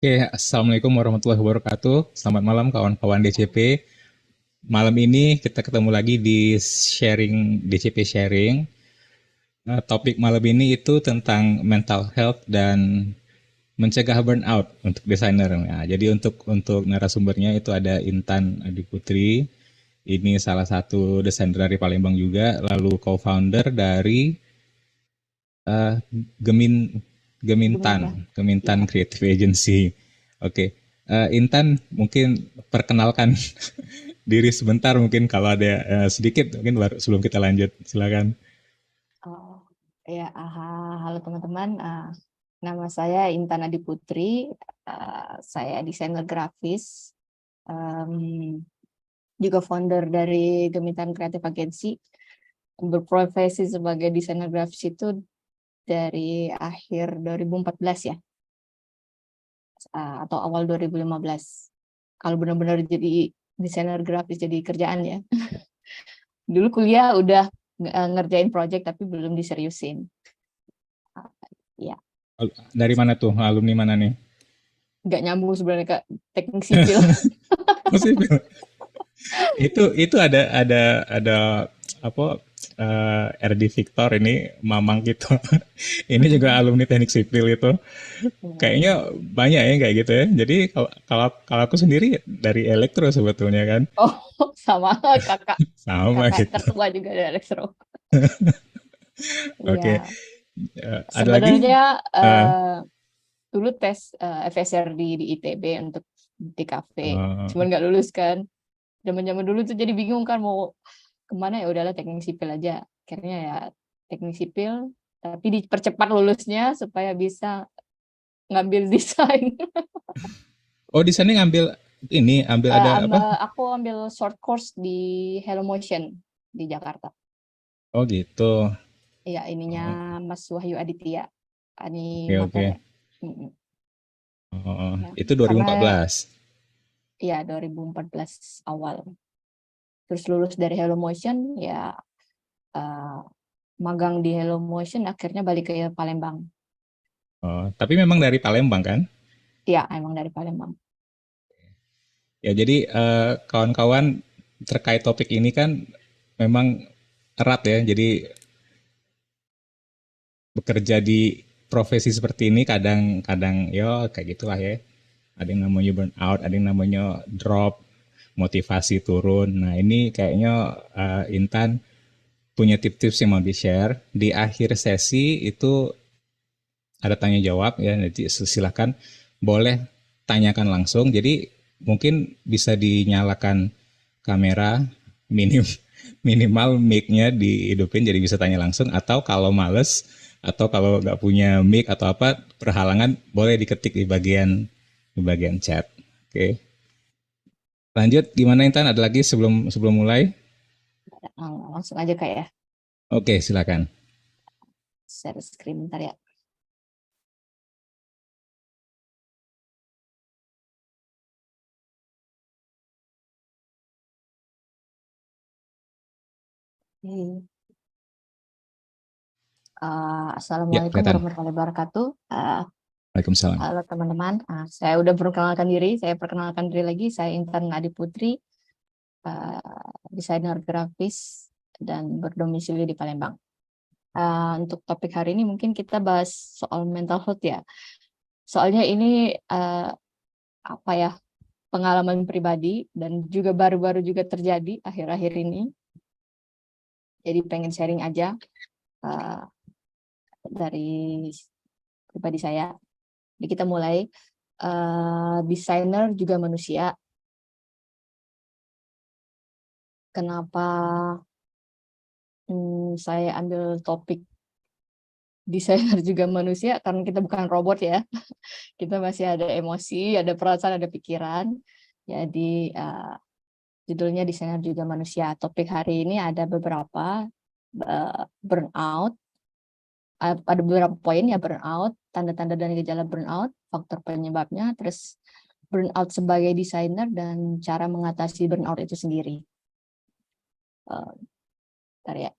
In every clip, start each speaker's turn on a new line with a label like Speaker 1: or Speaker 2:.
Speaker 1: Oke, Assalamualaikum warahmatullahi wabarakatuh. Selamat malam kawan-kawan DCP. Malam ini kita ketemu lagi di sharing DCP sharing. Topik malam ini itu tentang mental health dan mencegah burnout untuk desainer. Nah, jadi untuk narasumbernya itu ada Intan Adi Putri. Ini salah satu desainer dari Palembang juga, lalu co-founder dari eh, Gemin
Speaker 2: Gemitan.
Speaker 1: Gemintan
Speaker 2: Ya.
Speaker 1: Creative Agency. Oke, Intan mungkin perkenalkan diri sebentar mungkin kalau ada sedikit mungkin baru sebelum kita lanjut. Silakan.
Speaker 2: Oh, ya, halo teman-teman. Nama saya Intan Adi Putri. Saya desainer grafis, em, juga founder dari Gemitan Creative Agency. Berprofesi sebagai desainer grafis itu dari akhir 2014 ya, atau awal 2015. Kalau benar-benar jadi desainer grafis jadi kerjaan ya. Dulu kuliah udah ngerjain project tapi belum diseriusin. Ya,
Speaker 1: Dari mana tuh? Alumni mana nih?
Speaker 2: nggak nyambung sebenarnya Kak, teknik sipil.
Speaker 1: Masih itu ada apa RD Victor ini Mamang gitu. Ini juga alumni teknik sipil itu. Kayaknya banyak ya kayak gitu ya. Jadi kalau kalau kalau aku sendiri dari elektro sebetulnya kan.
Speaker 2: Oh, sama kakak
Speaker 1: Sama
Speaker 2: kakak
Speaker 1: gitu.
Speaker 2: tertua juga dari elektro.
Speaker 1: Oke.
Speaker 2: Iya,
Speaker 1: Ada lagi?
Speaker 2: sebenarnya
Speaker 1: Eh,
Speaker 2: dulu tes FSR di ITB untuk di kafe,
Speaker 1: eh,
Speaker 2: cuman nggak lulus kan. Zaman-zaman dulu tuh jadi bingung kan mau kemana, ya udahlah teknik sipil aja. Akhirnya ya teknik sipil, tapi dipercepat lulusnya supaya bisa ngambil desain.
Speaker 1: oh di sana ngambil ini, ambil ada apa?
Speaker 2: Aku ambil short course di Hello Motion di Jakarta.
Speaker 1: Oh gitu.
Speaker 2: Iya, ininya
Speaker 1: Oh,
Speaker 2: Mas Wahyu Aditya,
Speaker 1: oke oke.
Speaker 2: animatornya. Mm-mm.
Speaker 1: Oh,
Speaker 2: Ya,
Speaker 1: itu
Speaker 2: karena
Speaker 1: 2014.
Speaker 2: ya 2014 awal. Terus lulus dari Hello Motion, ya eh, magang di Hello Motion, akhirnya balik ke Palembang.
Speaker 1: Oh, tapi memang dari Palembang kan?
Speaker 2: Ya, emang dari Palembang.
Speaker 1: Ya jadi kawan-kawan terkait topik ini kan memang erat ya. Jadi bekerja di profesi seperti ini kadang-kadang ya kayak gitulah ya. Ada yang namanya burnout, ada yang namanya drop, motivasi turun. Nah ini kayaknya Intan punya tips-tips yang mau di-share. Di akhir sesi itu ada tanya jawab ya, nanti silakan boleh tanyakan langsung. Jadi mungkin bisa dinyalakan kamera minim minimal mic-nya dihidupin jadi bisa tanya langsung atau kalau males atau kalau nggak punya mic atau apa perhalangan boleh diketik di bagian chat. Oke. Lanjut gimana Intan? Ada lagi sebelum sebelum mulai?
Speaker 2: Langsung aja Kak ya,
Speaker 1: Oke, silakan.
Speaker 2: share screen bentar ya. Oke.
Speaker 1: Ya,
Speaker 2: Assalamualaikum
Speaker 1: kelihatan.
Speaker 2: warahmatullahi wabarakatuh.
Speaker 1: Waalaikumsalam.
Speaker 2: Halo teman-teman. Saya udah perkenalkan diri. Saya perkenalkan diri lagi. Saya Intan Adi Putri, desainer grafis dan berdomisili di Palembang. Untuk topik hari ini mungkin kita bahas soal mental health ya. Soalnya ini uh, apa ya, pengalaman pribadi dan juga baru-baru juga terjadi akhir-akhir ini. Jadi pengen sharing aja uh, dari pribadi saya. Jadi kita mulai. Desainer juga manusia. Kenapa saya ambil topik desainer juga manusia? Karena kita bukan robot ya. Kita masih ada emosi, ada perasaan, ada pikiran. Jadi judulnya desainer juga manusia. Topik hari ini ada beberapa, burnout. Ada beberapa poin ya: burnout, tanda-tanda dan gejala burnout, faktor penyebabnya, terus burnout sebagai desainer dan cara mengatasi burnout itu sendiri. Uh, Bentar ya.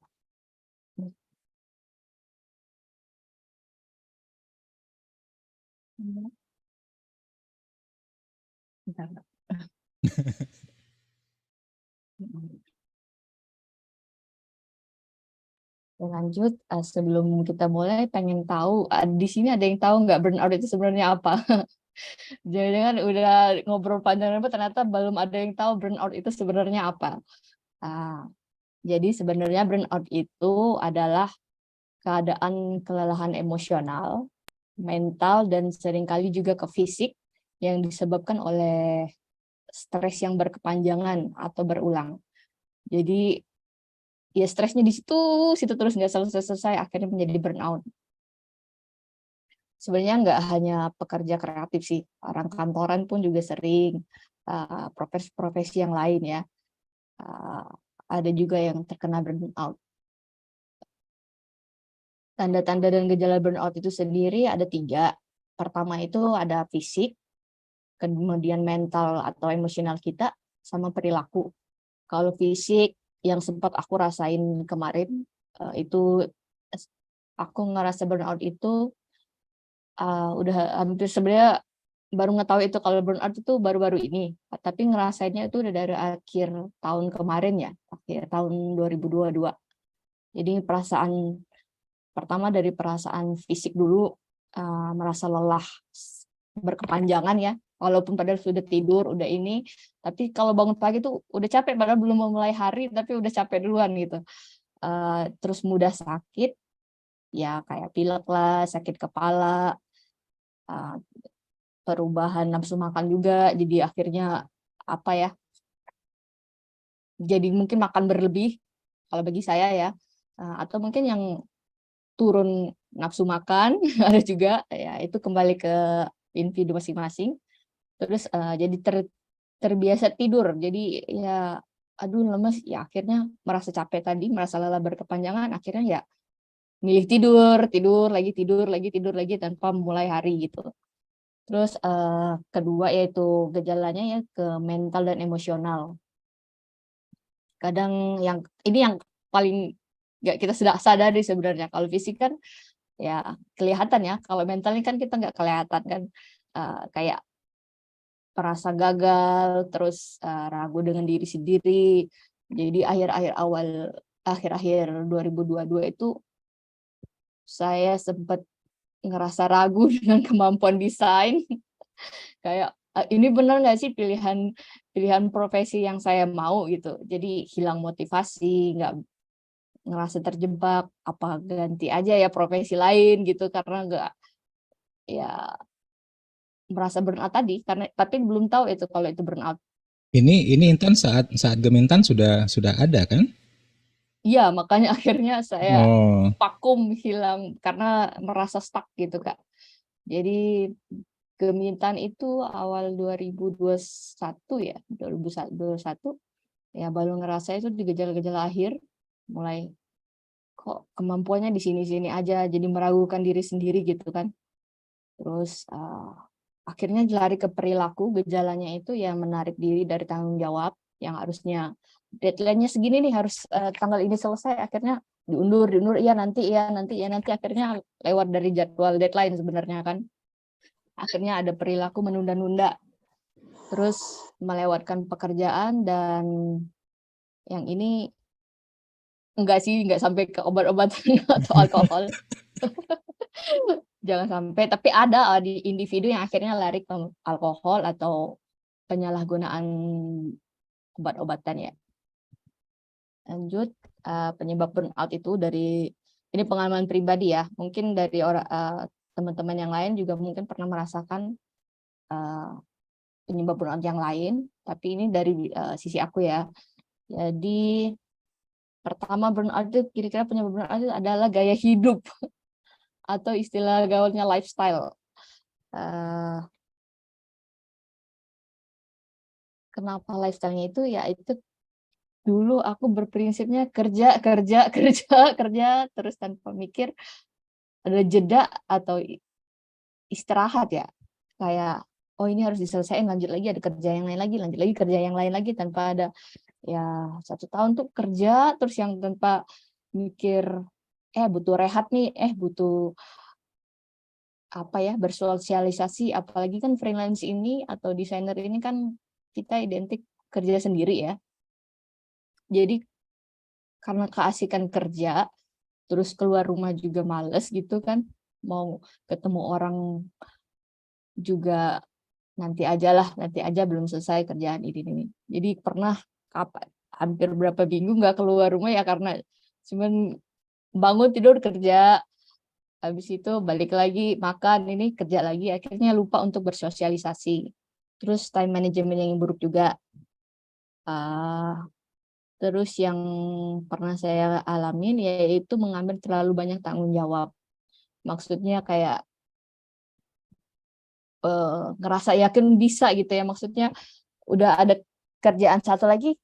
Speaker 2: Bentar. Ya, lanjut. Sebelum kita mulai, pengen tahu di sini ada yang tahu nggak burnout itu sebenarnya apa? Jangan-jangan udah ngobrol panjang lebar ternyata belum ada yang tahu burnout itu sebenarnya apa. Ah, jadi sebenarnya burnout itu adalah keadaan kelelahan emosional, mental, dan seringkali juga ke fisik yang disebabkan oleh stres yang berkepanjangan atau berulang. Jadi ya stresnya di situ terus nggak selesai-selesai, akhirnya menjadi burnout. Sebenarnya nggak hanya pekerja kreatif sih, orang kantoran pun juga sering, profesi-profesi yang lain ya, ada juga yang terkena burnout. Tanda-tanda dan gejala burnout itu sendiri ada 3. Pertama itu ada fisik, kemudian mental atau emosional kita, sama perilaku. Kalau fisik yang sempat aku rasain kemarin, itu aku ngerasa burnout itu udah hampir, sebenarnya baru ngetahui itu kalau burnout itu baru-baru ini, tapi ngerasainnya itu udah dari akhir tahun kemarin ya, akhir tahun 2022. Jadi perasaan pertama dari perasaan fisik dulu, merasa lelah berkepanjangan ya, walaupun padahal sudah tidur, udah ini, tapi kalau bangun pagi tuh udah capek, padahal belum memulai hari, tapi udah capek duluan gitu. Terus mudah sakit, ya kayak pilek lah, sakit kepala, perubahan nafsu makan juga, jadi akhirnya apa ya, jadi mungkin makan berlebih kalau bagi saya ya, atau mungkin yang turun nafsu makan ada juga ya, itu kembali ke individu masing-masing. Terus jadi terbiasa tidur, jadi ya aduh lemes ya, akhirnya merasa capek tadi, merasa lelah berkepanjangan, akhirnya ya milih tidur, tidur lagi tanpa memulai hari gitu. Terus kedua yaitu gejalanya ya ke mental dan emosional. Kadang ini yang paling nggak kita sudah sadari sebenarnya. Kalau fisik kan ya kelihatan ya, kalau mental ini kan kita nggak kelihatan kan, kayak merasa gagal, terus ragu dengan diri sendiri. Jadi akhir-akhir 2022 itu saya sempat ngerasa ragu dengan kemampuan desain. Kayak ini benar nggak sih pilihan pilihan profesi yang saya mau gitu. Jadi hilang motivasi, nggak ngerasa terjebak, apa ganti aja ya profesi lain gitu, karena nggak ya merasa burnout tadi, karena tapi belum tahu itu kalau itu burnout.
Speaker 1: Ini Intan saat saat Gemintan sudah ada kan?
Speaker 2: Iya, makanya akhirnya saya
Speaker 1: Oh,
Speaker 2: vakum, hilang karena merasa stuck gitu Kak. Jadi Gemintan itu awal 2021 ya, 2021 ya, baru ngerasa itu di gejala-gejala akhir, mulai kok kemampuannya di sini-sini aja, jadi meragukan diri sendiri gitu kan. Terus akhirnya lari ke perilaku, gejalanya itu ya menarik diri dari tanggung jawab yang harusnya deadline-nya segini nih, harus tanggal ini selesai, akhirnya diundur, iya nanti, akhirnya lewat dari jadwal deadline sebenarnya kan. Akhirnya ada perilaku menunda-nunda, terus melewatkan pekerjaan, dan yang ini enggak sih, enggak sampai ke obat-obatan atau alkohol. Jangan sampai, tapi ada di individu yang akhirnya lari ke alkohol atau penyalahgunaan obat-obatan ya. Lanjut, penyebab burnout itu dari, ini pengalaman pribadi ya, mungkin dari teman-teman yang lain juga mungkin pernah merasakan penyebab burnout yang lain, tapi ini dari sisi aku ya. Jadi pertama, burnout itu kira-kira penyebab burnout itu adalah gaya hidup atau istilah gaulnya lifestyle. Kenapa lifestyle-nya itu ya, itu dulu aku berprinsipnya kerja kerja kerja kerja terus tanpa mikir ada jeda atau istirahat ya, kayak oh ini harus diselesaikan, lanjut lagi ada kerja yang lain lagi, lanjut lagi kerja yang lain lagi, tanpa ada ya 1 tahun tuh kerja terus yang tanpa mikir butuh rehat nih, butuh apa ya, bersosialisasi, apalagi kan freelance ini atau desainer ini kan kita identik kerja sendiri ya. Jadi karena keasikan kerja, terus keluar rumah juga males gitu kan, mau ketemu orang juga nanti aja belum selesai kerjaan ini. Jadi pernah hampir berapa minggu nggak keluar rumah ya karena cuman bangun tidur kerja, habis itu balik lagi makan, ini kerja lagi, akhirnya lupa untuk bersosialisasi. Terus time management yang buruk juga. Terus yang pernah saya alamin yaitu mengambil terlalu banyak tanggung jawab. Maksudnya kayak ngerasa yakin bisa gitu ya, maksudnya udah ada kerjaan satu lagi,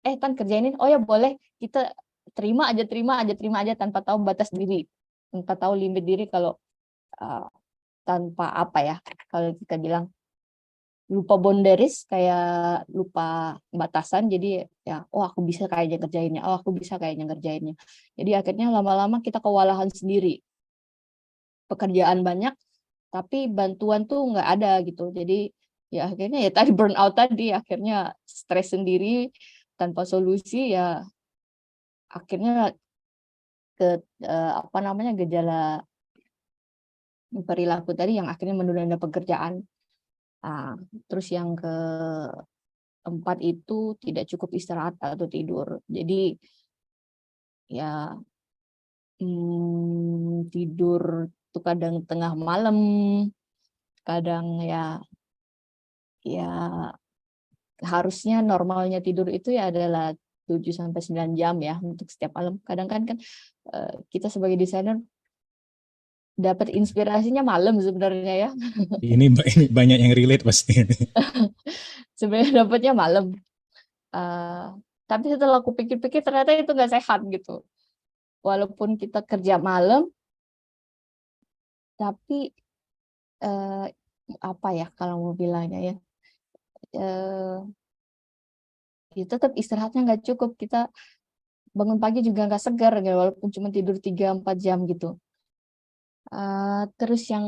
Speaker 2: kan kerjain ini, oh ya boleh, kita terima aja tanpa tahu batas diri, tanpa tahu limit diri, kalau tanpa apa ya, kalau kita bilang lupa boundaries, kayak lupa batasan, jadi ya, oh aku bisa kayaknya kerjainnya, oh aku bisa kayaknya ngerjainnya. Jadi akhirnya lama-lama kita kewalahan sendiri. Pekerjaan banyak, tapi bantuan tuh nggak ada gitu. Jadi ya akhirnya ya tadi burnout tadi, akhirnya stres sendiri tanpa solusi, ya akhirnya ke apa namanya, gejala perilaku tadi yang akhirnya menunda pekerjaan. Terus yang keempat itu tidak cukup istirahat atau tidur. Jadi ya tidur tuh kadang tengah malam, kadang ya harusnya normalnya tidur itu ya adalah 7 sampai 9 jam ya untuk setiap malam. Kadang kan kita sebagai desainer dapat inspirasinya malam sebenarnya ya.
Speaker 1: Ini banyak yang relate pasti.
Speaker 2: Sebenarnya dapatnya malam. Tapi setelah aku pikir-pikir ternyata itu nggak sehat gitu. Walaupun kita kerja malam, tapi apa ya kalau mau bilangnya ya, tetap istirahatnya nggak cukup. Kita bangun pagi juga nggak segar gitu, walaupun cuma tidur 3-4 jam gitu. Terus yang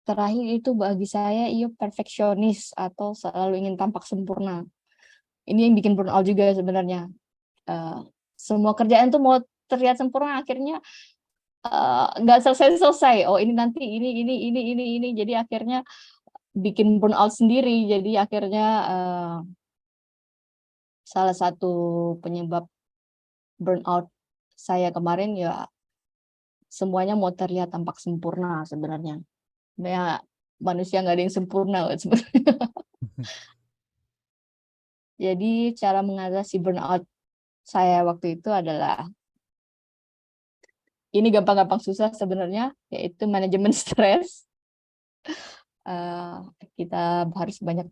Speaker 2: terakhir itu bagi saya perfeksionis atau selalu ingin tampak sempurna. Ini yang bikin burnout juga sebenarnya. Semua kerjaan tuh mau terlihat sempurna, akhirnya nggak selesai-selesai. Oh ini nanti ini. Jadi akhirnya bikin burnout sendiri. Jadi akhirnya salah satu penyebab burnout saya kemarin ya semuanya mau terlihat tampak sempurna sebenarnya. Ya, manusia nggak ada yang sempurna sebenarnya. Jadi cara mengatasi burnout saya waktu itu adalah, ini gampang-gampang susah sebenarnya, yaitu manajemen stres. Kita harus banyak,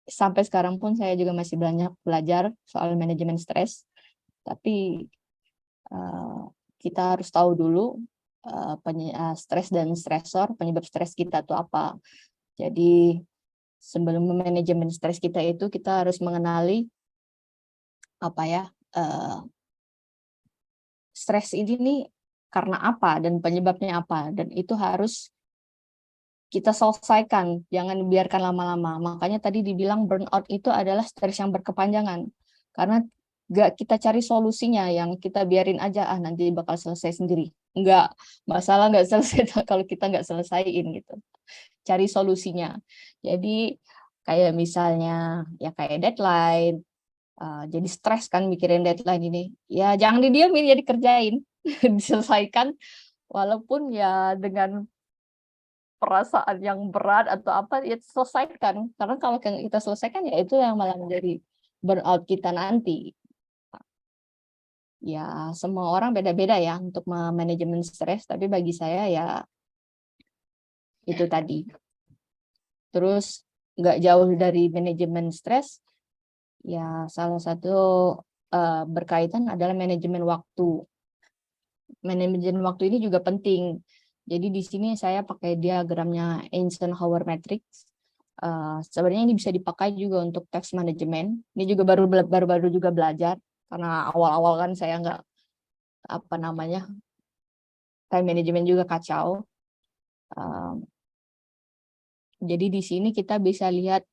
Speaker 2: sampai sekarang pun saya juga masih banyak belajar soal manajemen stres. Tapi kita harus tahu dulu stres dan stresor, penyebab stres kita itu apa. Jadi sebelum manajemen stres kita itu, kita harus mengenali apa ya, stres ini nih karena apa dan penyebabnya apa, dan itu harus kita selesaikan, jangan biarkan lama-lama. Makanya tadi dibilang burnout itu adalah stres yang berkepanjangan, karena nggak kita cari solusinya, yang kita biarin aja, nanti bakal selesai sendiri. Masalah nggak selesai kalau kita nggak selesaiin gitu. Cari solusinya. Jadi kayak misalnya ya kayak deadline, jadi stres kan mikirin deadline ini. Ya jangan didiemin, ya dikerjain, diselesaikan, walaupun ya dengan perasaan yang berat atau apa, ya selesaikan. Karena kalau kita selesaikan ya itu yang malah menjadi burnout kita nanti. Ya semua orang beda-beda ya untuk manajemen stres, tapi bagi saya ya itu tadi. Terus nggak jauh dari manajemen stres, ya salah satu berkaitan adalah manajemen waktu. Manajemen waktu ini juga penting. Jadi di sini saya pakai diagramnya Eisenhower Matrix. Sebenarnya ini bisa dipakai juga untuk task management. Ini juga baru juga belajar, karena awal-awal kan saya nggak time management juga kacau. Jadi di sini kita bisa lihat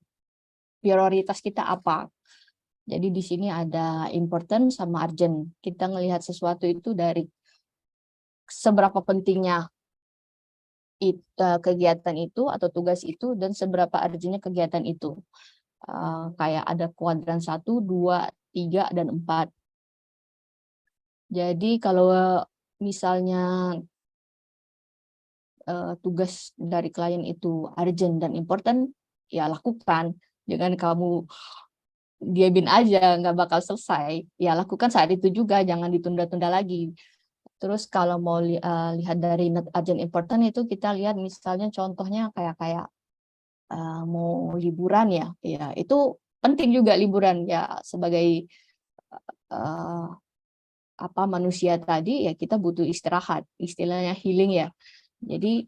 Speaker 2: prioritas kita apa. Jadi di sini ada important sama urgent. Kita ngelihat sesuatu itu dari seberapa pentingnya kegiatan itu atau tugas itu dan seberapa urgentnya kegiatan itu. Kayak ada kuadran 1, 2, 3, dan 4. Jadi kalau misalnya tugas dari klien itu urgent dan important, ya lakukan. Jangan kamu diamin aja, nggak bakal selesai. Ya lakukan saat itu juga, jangan ditunda-tunda lagi. Terus kalau mau lihat dari not urgent important itu kita lihat misalnya contohnya kayak mau liburan ya, ya itu penting juga liburan ya sebagai uh, apa manusia tadi ya kita butuh istirahat, istilahnya healing ya. Jadi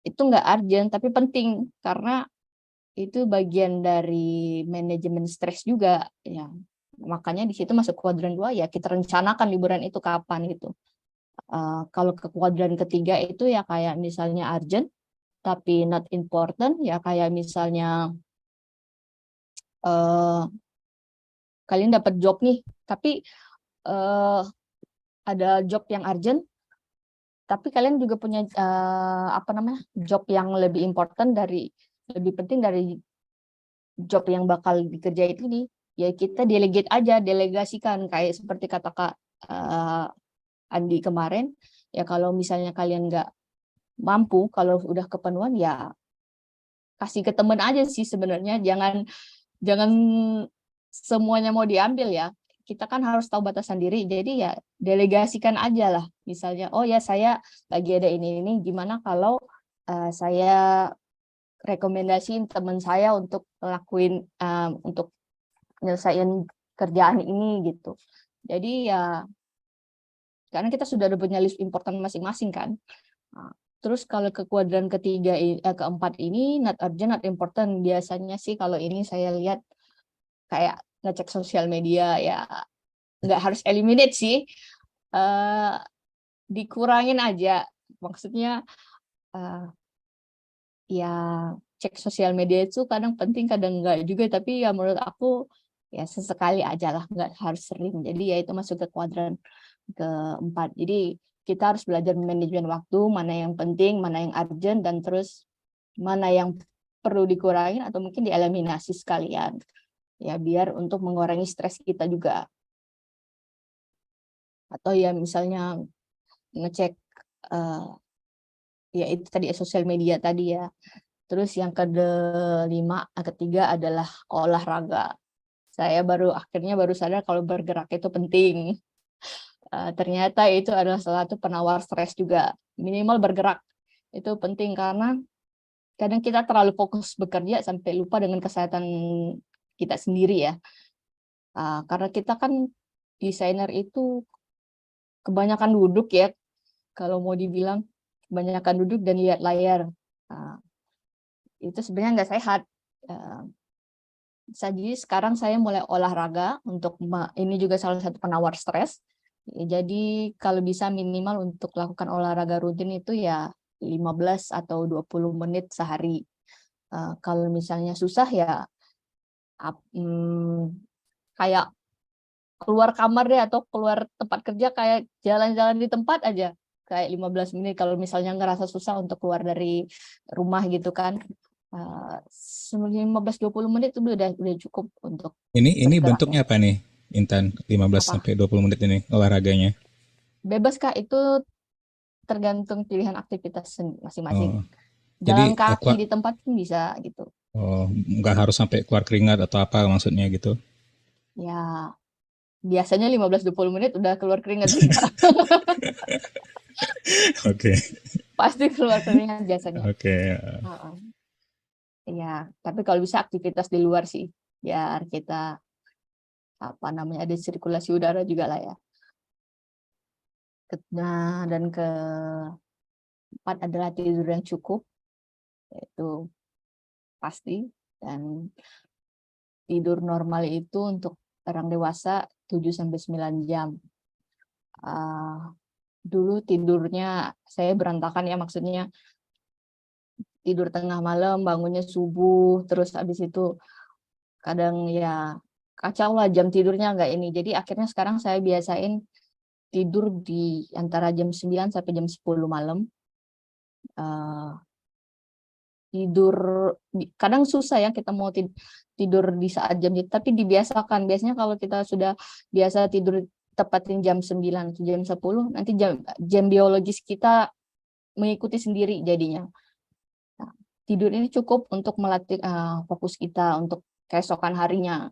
Speaker 2: itu nggak urgent tapi penting karena itu bagian dari manajemen stres juga ya. Makanya di situ masuk kuadran 2 ya kita rencanakan liburan itu kapan gitu. Kalau ke kuadran ketiga itu ya kayak misalnya urgent tapi not important ya kayak misalnya kalian dapat job nih tapi ada job yang urgent tapi kalian juga punya apa namanya job yang lebih important lebih penting dari job yang bakal dikerjain ini ya kita delegasikan kayak seperti kata Kak Andi kemarin ya kalau misalnya kalian nggak mampu kalau udah kepenuhan ya kasih ke temen aja sih sebenarnya jangan jangan semuanya mau diambil ya kita kan harus tahu batasan diri jadi ya delegasikan aja lah misalnya oh ya saya lagi ada ini gimana kalau saya rekomendasiin teman saya untuk ngelakuin untuk nyelesain kerjaan ini gitu jadi ya karena kita sudah ada punya list important masing-masing kan. Nah, terus kalau ke kuadran keempat ini not urgent, not important. Biasanya sih kalau ini saya lihat kayak ngecek sosial media ya nggak harus eliminate sih. Dikurangin aja. Maksudnya ya cek sosial media itu kadang penting kadang enggak juga tapi ya menurut aku ya sesekali aja lah nggak harus sering jadi ya itu masuk ke kuadran keempat jadi kita harus belajar manajemen waktu mana yang penting mana yang urgent dan terus mana yang perlu dikurangin atau mungkin dieliminasi sekalian ya biar untuk mengurangi stres kita juga atau ya misalnya ngecek ya itu tadi sosial media tadi ya. Terus yang ketiga adalah olahraga. Saya akhirnya baru sadar kalau bergerak itu penting. Ternyata itu adalah salah satu penawar stres juga. Minimal bergerak itu penting karena kadang kita terlalu fokus bekerja sampai lupa dengan kesehatan kita sendiri ya. Karena kita kan desainer itu kebanyakan duduk ya. Kalau mau dibilang kebanyakan duduk dan lihat layar. Itu sebenarnya nggak sehat. Jadi sekarang saya mulai olahraga untuk ini juga salah satu penawar stres. Jadi kalau bisa minimal untuk lakukan olahraga rutin itu ya 15 atau 20 menit sehari. Kalau misalnya susah ya kayak keluar kamar deh atau keluar tempat kerja kayak jalan-jalan di tempat aja kayak 15 menit kalau misalnya ngerasa susah untuk keluar dari rumah gitu kan. 15-20 menit itu udah cukup untuk
Speaker 1: Ini
Speaker 2: bergerak ya.
Speaker 1: bentuknya apa nih, Intan? 15
Speaker 2: Apa?
Speaker 1: sampai 20 menit ini olahraganya.
Speaker 2: Bebas Kak, itu tergantung pilihan aktivitas masing-masing.
Speaker 1: Oh,
Speaker 2: Jalan
Speaker 1: jadi
Speaker 2: kaki di tempat pun bisa gitu.
Speaker 1: nggak harus sampai keluar keringat atau apa maksudnya gitu.
Speaker 2: Ya, biasanya 15-20 menit udah keluar keringat sih Kak.
Speaker 1: Oke.
Speaker 2: Pasti keluar keringat biasanya.
Speaker 1: Oke.
Speaker 2: Ya, tapi kalau bisa aktivitas di luar sih, biar kita apa namanya ada sirkulasi udara juga lah ya. Nah, dan keempat adalah tidur yang cukup, yaitu pasti. Dan tidur normal itu untuk orang dewasa 7-9 jam. Dulu tidurnya saya berantakan ya, maksudnya tidur tengah malam, bangunnya subuh, terus habis itu kadang ya kacau lah jam tidurnya nggak ini. Jadi akhirnya sekarang saya biasain tidur di antara jam 9 sampai jam 10 malam. Eh, tidur kadang susah ya kita mau tidur di saat jam itu, tapi dibiasakan. Biasanya kalau kita sudah biasa tidur tepatin jam 9 atau jam 10, nanti jam biologis kita mengikuti sendiri jadinya. Nah, tidur ini cukup untuk melatih fokus kita untuk keesokan harinya.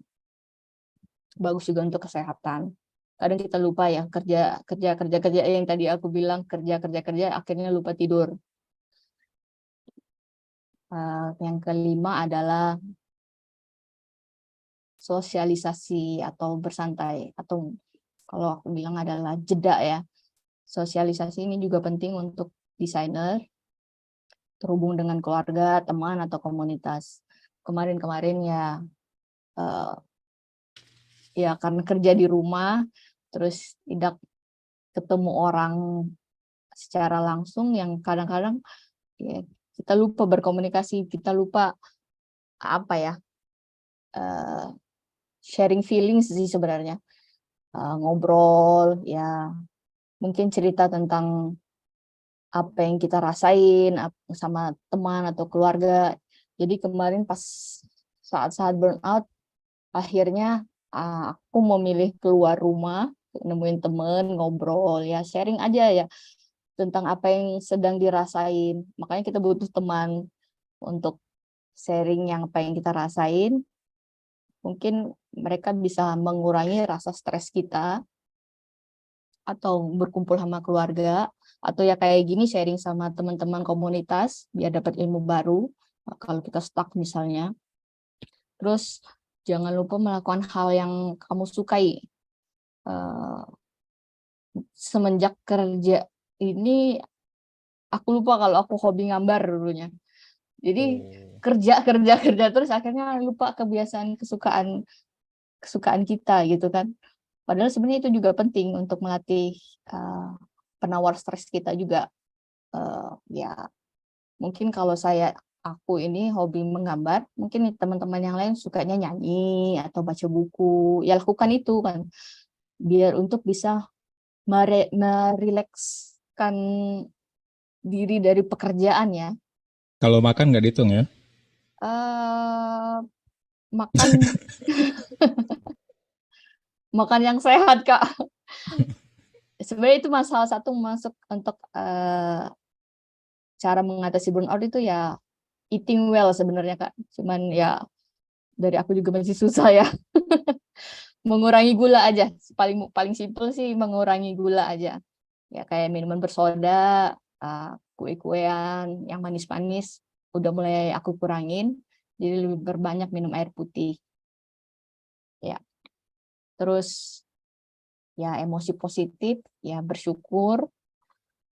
Speaker 2: Bagus juga untuk kesehatan. Kadang kita lupa ya, kerja yang tadi aku bilang, kerja akhirnya lupa tidur. Yang kelima adalah sosialisasi atau bersantai, atau kalau aku bilang adalah jeda ya. Sosialisasi ini juga penting untuk desainer, terhubung dengan keluarga, teman, atau komunitas. Kemarin-kemarin ya karena kerja di rumah, terus tidak ketemu orang secara langsung, yang kadang-kadang ya, kita lupa berkomunikasi, kita lupa apa ya, sharing feelings sih sebenarnya. Ngobrol ya, mungkin cerita tentang apa yang kita rasain sama teman atau keluarga. Jadi kemarin pas saat-saat burnout, akhirnya aku memilih keluar rumah, nemuin temen, ngobrol ya, sharing aja ya tentang apa yang sedang dirasain. Makanya kita butuh teman untuk sharing yang apa yang kita rasain. Mungkin mereka bisa mengurangi rasa stres kita, atau berkumpul sama keluarga, atau ya kayak gini sharing sama teman-teman komunitas biar dapat ilmu baru kalau kita stuck misalnya. Terus jangan lupa melakukan hal yang kamu sukai. Semenjak kerja ini aku lupa kalau aku hobi gambar dulunya. Jadi kerja terus akhirnya lupa kebiasaan kesukaan kita gitu kan. Padahal sebenarnya itu juga penting untuk melatih penawar stres kita juga. Ya mungkin kalau aku ini hobi menggambar, mungkin teman-teman yang lain sukanya nyanyi atau baca buku. Ya lakukan itu kan, biar untuk bisa merilekskan diri dari pekerjaan ya.
Speaker 1: Kalau makan nggak dihitung ya?
Speaker 2: Makan makan yang sehat Kak. Sebenarnya itu salah satu masuk untuk cara mengatasi burnout itu ya eating well sebenarnya Kak. Cuman ya dari aku juga masih susah ya. Mengurangi gula aja. Paling simpel sih mengurangi gula aja. Ya kayak minuman bersoda, kue-kuean yang manis-manis udah mulai aku kurangin. Jadi lebih berbanyak minum air putih. Ya. Terus ya emosi positif, ya bersyukur.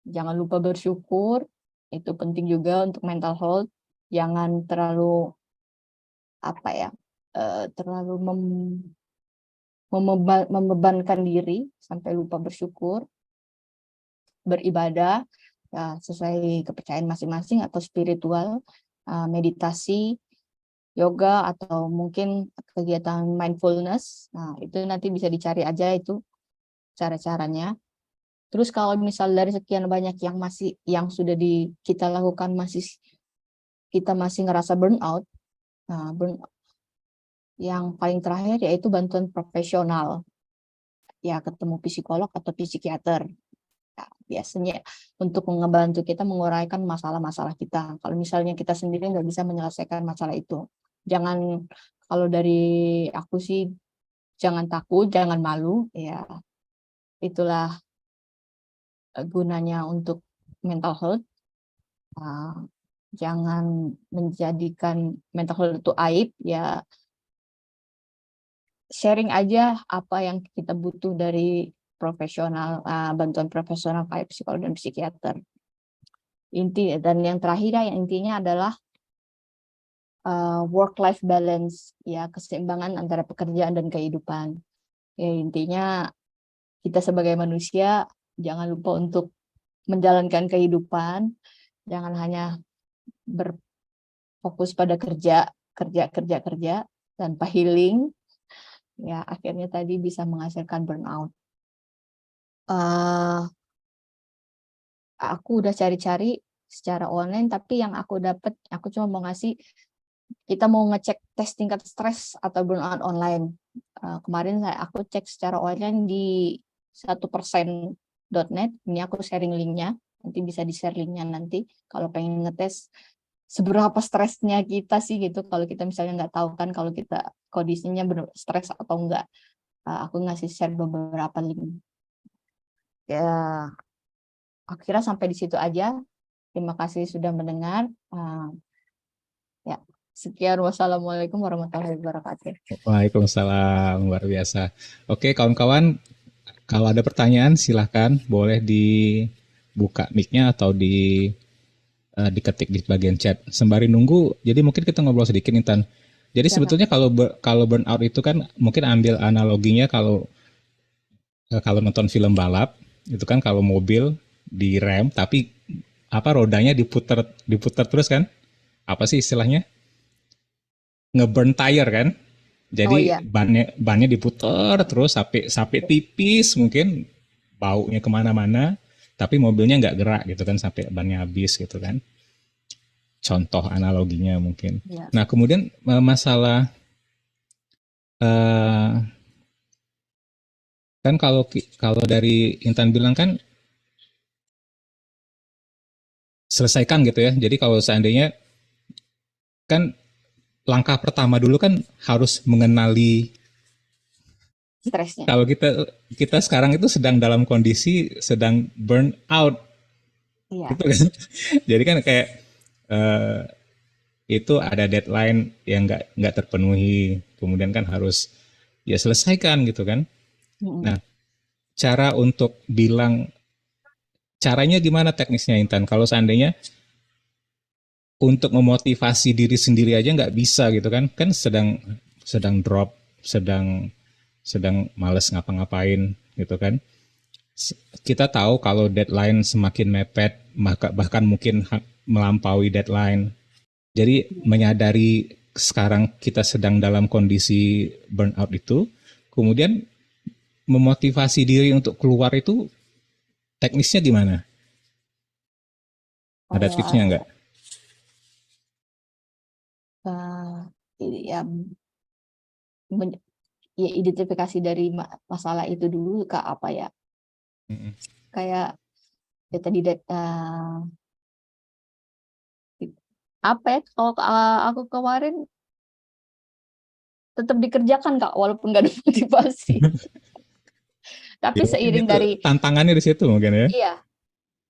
Speaker 2: Jangan lupa bersyukur. Itu penting juga untuk mental health. Jangan terlalu terlalu membebankan diri sampai lupa bersyukur. Beribadah ya sesuai kepercayaan masing-masing atau spiritual, meditasi, yoga, atau mungkin kegiatan mindfulness. Nah, itu nanti bisa dicari aja itu cara-caranya. Terus kalau misal dari sekian banyak yang sudah kita lakukan kita masih ngerasa burnout, nah yang paling terakhir yaitu bantuan profesional. Ya ketemu psikolog atau psikiater. Nah, biasanya untuk membantu kita menguraikan masalah-masalah kita. Kalau misalnya kita sendiri nggak bisa menyelesaikan masalah itu, kalau dari aku sih, jangan takut, jangan malu, ya itulah gunanya untuk mental health. Jangan menjadikan mental health itu aib, ya sharing aja apa yang kita butuh dari profesional, bantuan profesional kayak psikolog dan psikiater. Dan yang terakhir yang intinya adalah work-life balance, ya keseimbangan antara pekerjaan dan kehidupan. Ya intinya kita sebagai manusia jangan lupa untuk menjalankan kehidupan, jangan hanya fokus pada kerja, tanpa healing, ya akhirnya tadi bisa menghasilkan burnout. Aku udah cari-cari secara online, tapi yang aku dapat, aku cuma mau ngasih, kita mau ngecek tes tingkat stres atau burnout online. Kemarin aku cek secara online di 1%.net. Ini aku sharing linknya, nanti bisa di-share linknya nanti kalau pengen ngetes seberapa stresnya kita sih gitu. Kalau kita misalnya nggak tahu kan kalau kita kondisinya stres atau enggak. Aku ngasih share beberapa link. Ya, akhirnya sampai di situ aja. Terima kasih sudah mendengar. Ya, sekian. Wassalamualaikum warahmatullahi wabarakatuh.
Speaker 1: Waalaikumsalam, luar biasa. Oke, kawan-kawan, kalau ada pertanyaan silahkan boleh dibuka mic-nya atau diketik di bagian chat. Sembari nunggu, jadi mungkin kita ngobrol sedikit Intan. Jadi
Speaker 2: Silakan.
Speaker 1: sebetulnya kalau burnout itu kan mungkin ambil analoginya kalau nonton film balap itu kan kalau mobil direm tapi apa rodanya diputar diputar terus kan? Apa sih istilahnya? Ngeburn tire kan?
Speaker 2: Oh
Speaker 1: Jadi
Speaker 2: iya.
Speaker 1: bannya diputar terus sampai sampai tipis mungkin baunya kemana-mana tapi mobilnya nggak gerak gitu kan sampai bannya habis gitu kan. Contoh analoginya mungkin.
Speaker 2: Ya.
Speaker 1: Nah kemudian masalah eh, kan kalau dari Intan bilang kan selesaikan gitu ya. Jadi kalau seandainya kan langkah pertama dulu kan harus mengenali
Speaker 2: Stresnya.
Speaker 1: kalau kita kita sekarang itu sedang dalam kondisi sedang burn out
Speaker 2: Iya.
Speaker 1: gitu kan. Jadi kan kayak eh, itu ada deadline yang nggak terpenuhi, kemudian kan harus ya selesaikan gitu kan.
Speaker 2: Mm-mm.
Speaker 1: Nah, cara untuk bilang caranya gimana teknisnya Intan? Kalau seandainya untuk memotivasi diri sendiri aja nggak bisa gitu kan? Kan sedang sedang drop, sedang sedang males ngapa-ngapain gitu kan? Kita tahu kalau deadline semakin mepet, bahkan mungkin melampaui deadline. Jadi menyadari sekarang kita sedang dalam kondisi burnout itu, kemudian memotivasi diri untuk keluar itu teknisnya gimana? Ada tipsnya nggak?
Speaker 2: Oh, ya, ya identifikasi dari masalah itu dulu Kak, apa ya? Kayak ya tadi apa ya, kalau aku kemarin tetap dikerjakan Kak walaupun nggak ada motivasi. Tapi
Speaker 1: Ya mungkin
Speaker 2: seiring
Speaker 1: itu
Speaker 2: dari
Speaker 1: tantangannya di situ mungkin ya.
Speaker 2: iya,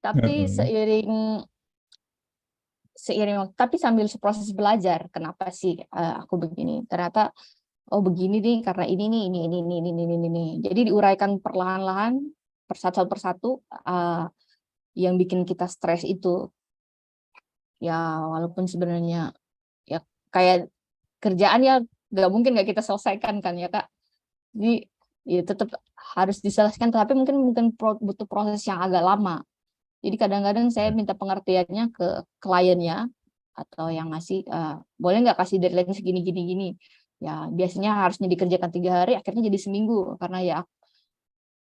Speaker 2: tapi seiring tapi sambil proses belajar, kenapa sih aku begini? Ternyata oh begini nih karena ini nih, ini. Jadi diuraikan perlahan-lahan, persatu, yang bikin kita stres itu. Ya walaupun sebenarnya ya kayak kerjaan ya nggak mungkin nggak kita selesaikan kan ya Kak. Jadi ya tetap harus diselesaikan, tapi mungkin butuh proses yang agak lama. Jadi kadang-kadang saya minta pengertiannya ke kliennya atau yang ngasih, boleh nggak kasih deadline segini gini gini. Ya biasanya harusnya dikerjakan 3 hari, akhirnya jadi seminggu karena ya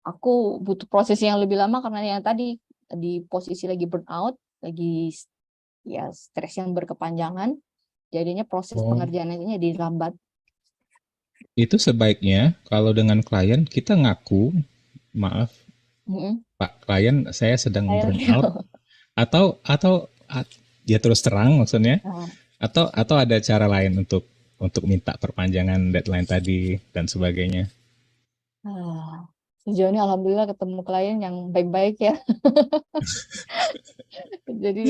Speaker 2: aku butuh proses yang lebih lama karena yang tadi di posisi lagi burnout, lagi ya stres yang berkepanjangan, jadinya proses
Speaker 1: Oh,
Speaker 2: pengerjaannya jadi lambat.
Speaker 1: itu sebaiknya kalau dengan klien kita ngaku, maaf
Speaker 2: Mm-mm.
Speaker 1: Pak klien saya sedang
Speaker 2: Saya
Speaker 1: burn
Speaker 2: lagi
Speaker 1: out atau ya terus terang maksudnya
Speaker 2: nah,
Speaker 1: atau ada cara lain untuk minta perpanjangan deadline tadi dan sebagainya.
Speaker 2: sejauh ini alhamdulillah ketemu klien yang baik-baik ya. Jadi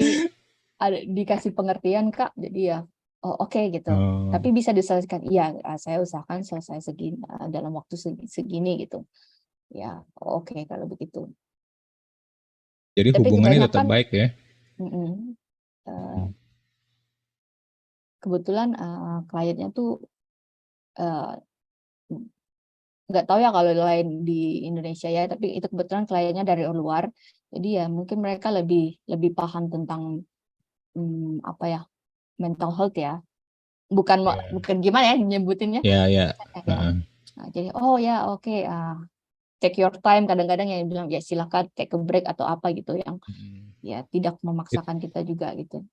Speaker 2: ada dikasih pengertian Kak, jadi ya oh oke gitu.
Speaker 1: Oh,
Speaker 2: Tapi bisa diselesaikan. Iya, saya usahakan selesai segini dalam waktu segini gitu. Ya, oke kalau begitu.
Speaker 1: jadi
Speaker 2: Tapi
Speaker 1: hubungannya tetap
Speaker 2: kebanyakan
Speaker 1: baik ya.
Speaker 2: eh, kebetulan kliennya tuh eh, nggak tahu ya kalau lain di Indonesia ya, tapi itu kebetulan kliennya dari luar. Jadi ya mungkin mereka lebih lebih paham tentang apa ya, mental health ya. Bukan
Speaker 1: Ya,
Speaker 2: bukan gimana ya nyebutinnya.
Speaker 1: ya, ya.
Speaker 2: Ya.
Speaker 1: Heeh.
Speaker 2: Nah, jadi oh ya oke, take your time, kadang-kadang yang bilang ya silakan take a break atau apa gitu yang
Speaker 1: Mm.
Speaker 2: ya tidak
Speaker 1: It-
Speaker 2: memaksakan kita juga gitu.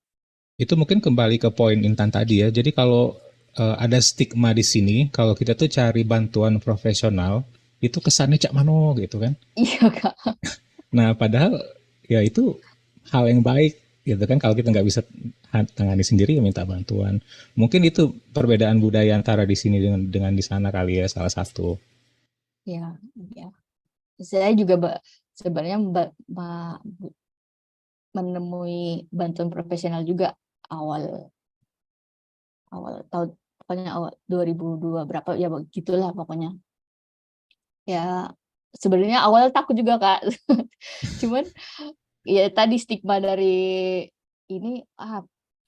Speaker 1: Itu mungkin kembali ke poin Intan tadi ya. Jadi kalau ada stigma di sini, kalau kita tuh cari bantuan profesional, itu kesannya cak mano gitu kan.
Speaker 2: Iya Kak.
Speaker 1: Nah, padahal ya itu hal yang baik gitu kan. Kalau kita nggak bisa tangani sendiri ya minta bantuan. Mungkin itu perbedaan budaya antara di sini dengan di sana kali ya salah satu.
Speaker 2: Ya, ya. Saya juga sebenarnya menemui bantuan profesional juga awal awal tahun, pokoknya awal 2002 berapa ya begitulah pokoknya. Ya sebenarnya awal takut juga Kak. Cuman ya tadi stigma dari ini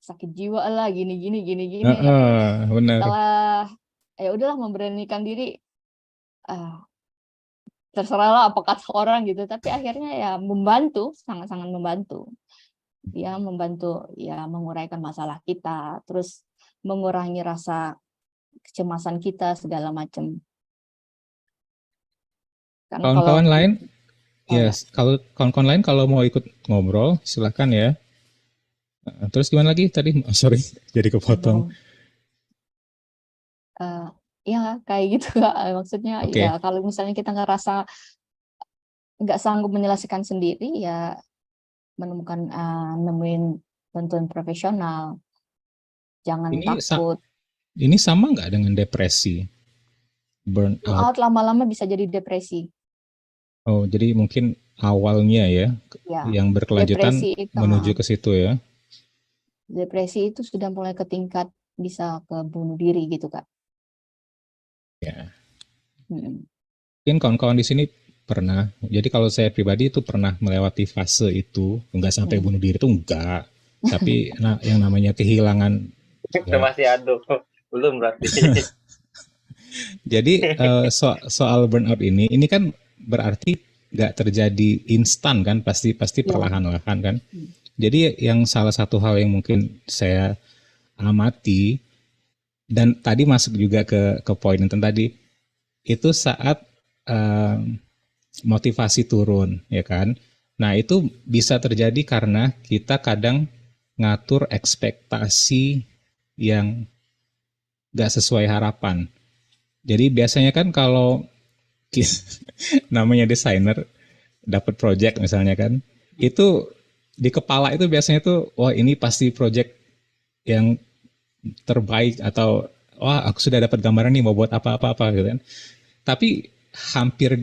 Speaker 2: sakit jiwa lah gini ya.
Speaker 1: Heeh, benar.
Speaker 2: Setelah ya udahlah memberanikan diri, ah terserah lah apa kata orang gitu, tapi akhirnya ya membantu, sangat-sangat membantu. Dia membantu ya menguraikan masalah kita, terus mengurangi rasa kecemasan kita segala macam. Karena kalau
Speaker 1: Kawan-kawan lain,
Speaker 2: oh ya,
Speaker 1: yes, kalau kawan-kawan lain kalau mau ikut ngobrol, silakan ya. Terus gimana lagi tadi? Oh, sorry, jadi kepotong.
Speaker 2: dong. Eh, ya kayak gitu Kak. Maksudnya ya
Speaker 1: Oke,
Speaker 2: kalau misalnya kita nggak sanggup menyelesaikan sendiri ya menemukan nemuin bantuan profesional, jangan
Speaker 1: ini
Speaker 2: takut.
Speaker 1: ini sama nggak dengan depresi, burnout?
Speaker 2: Burnout lama-lama bisa jadi depresi.
Speaker 1: Oh, jadi mungkin awalnya ya,
Speaker 2: Ya,
Speaker 1: yang berkelanjutan
Speaker 2: depresi itu,
Speaker 1: menuju ke situ ya.
Speaker 2: depresi itu sudah mulai ke tingkat bisa ke bunuh diri gitu Kak.
Speaker 1: Ya,
Speaker 2: Hmm.
Speaker 1: mungkin kawan-kawan di sini pernah. Jadi kalau saya pribadi itu pernah melewati fase itu, nggak sampai
Speaker 2: Hmm.
Speaker 1: bunuh diri itu enggak. Tapi yang namanya kehilangan
Speaker 3: Udah
Speaker 1: ya.
Speaker 3: masih aduh. Belum berarti.
Speaker 1: Jadi soal burnout ini kan berarti nggak terjadi instan kan, pasti pasti
Speaker 2: Ya.
Speaker 1: perlahan-lahan kan.
Speaker 2: Hmm.
Speaker 1: Jadi yang salah satu hal yang mungkin saya amati dan tadi masuk juga ke poin yang tadi itu saat motivasi turun ya kan. Nah, itu bisa terjadi karena kita kadang ngatur ekspektasi yang gak sesuai harapan. Jadi biasanya kan kalau namanya desainer dapat project misalnya kan, itu di kepala itu biasanya tuh wah ini pasti project yang terbaik atau wah aku sudah dapat gambaran nih mau buat apa-apa gitu kan. Tapi hampir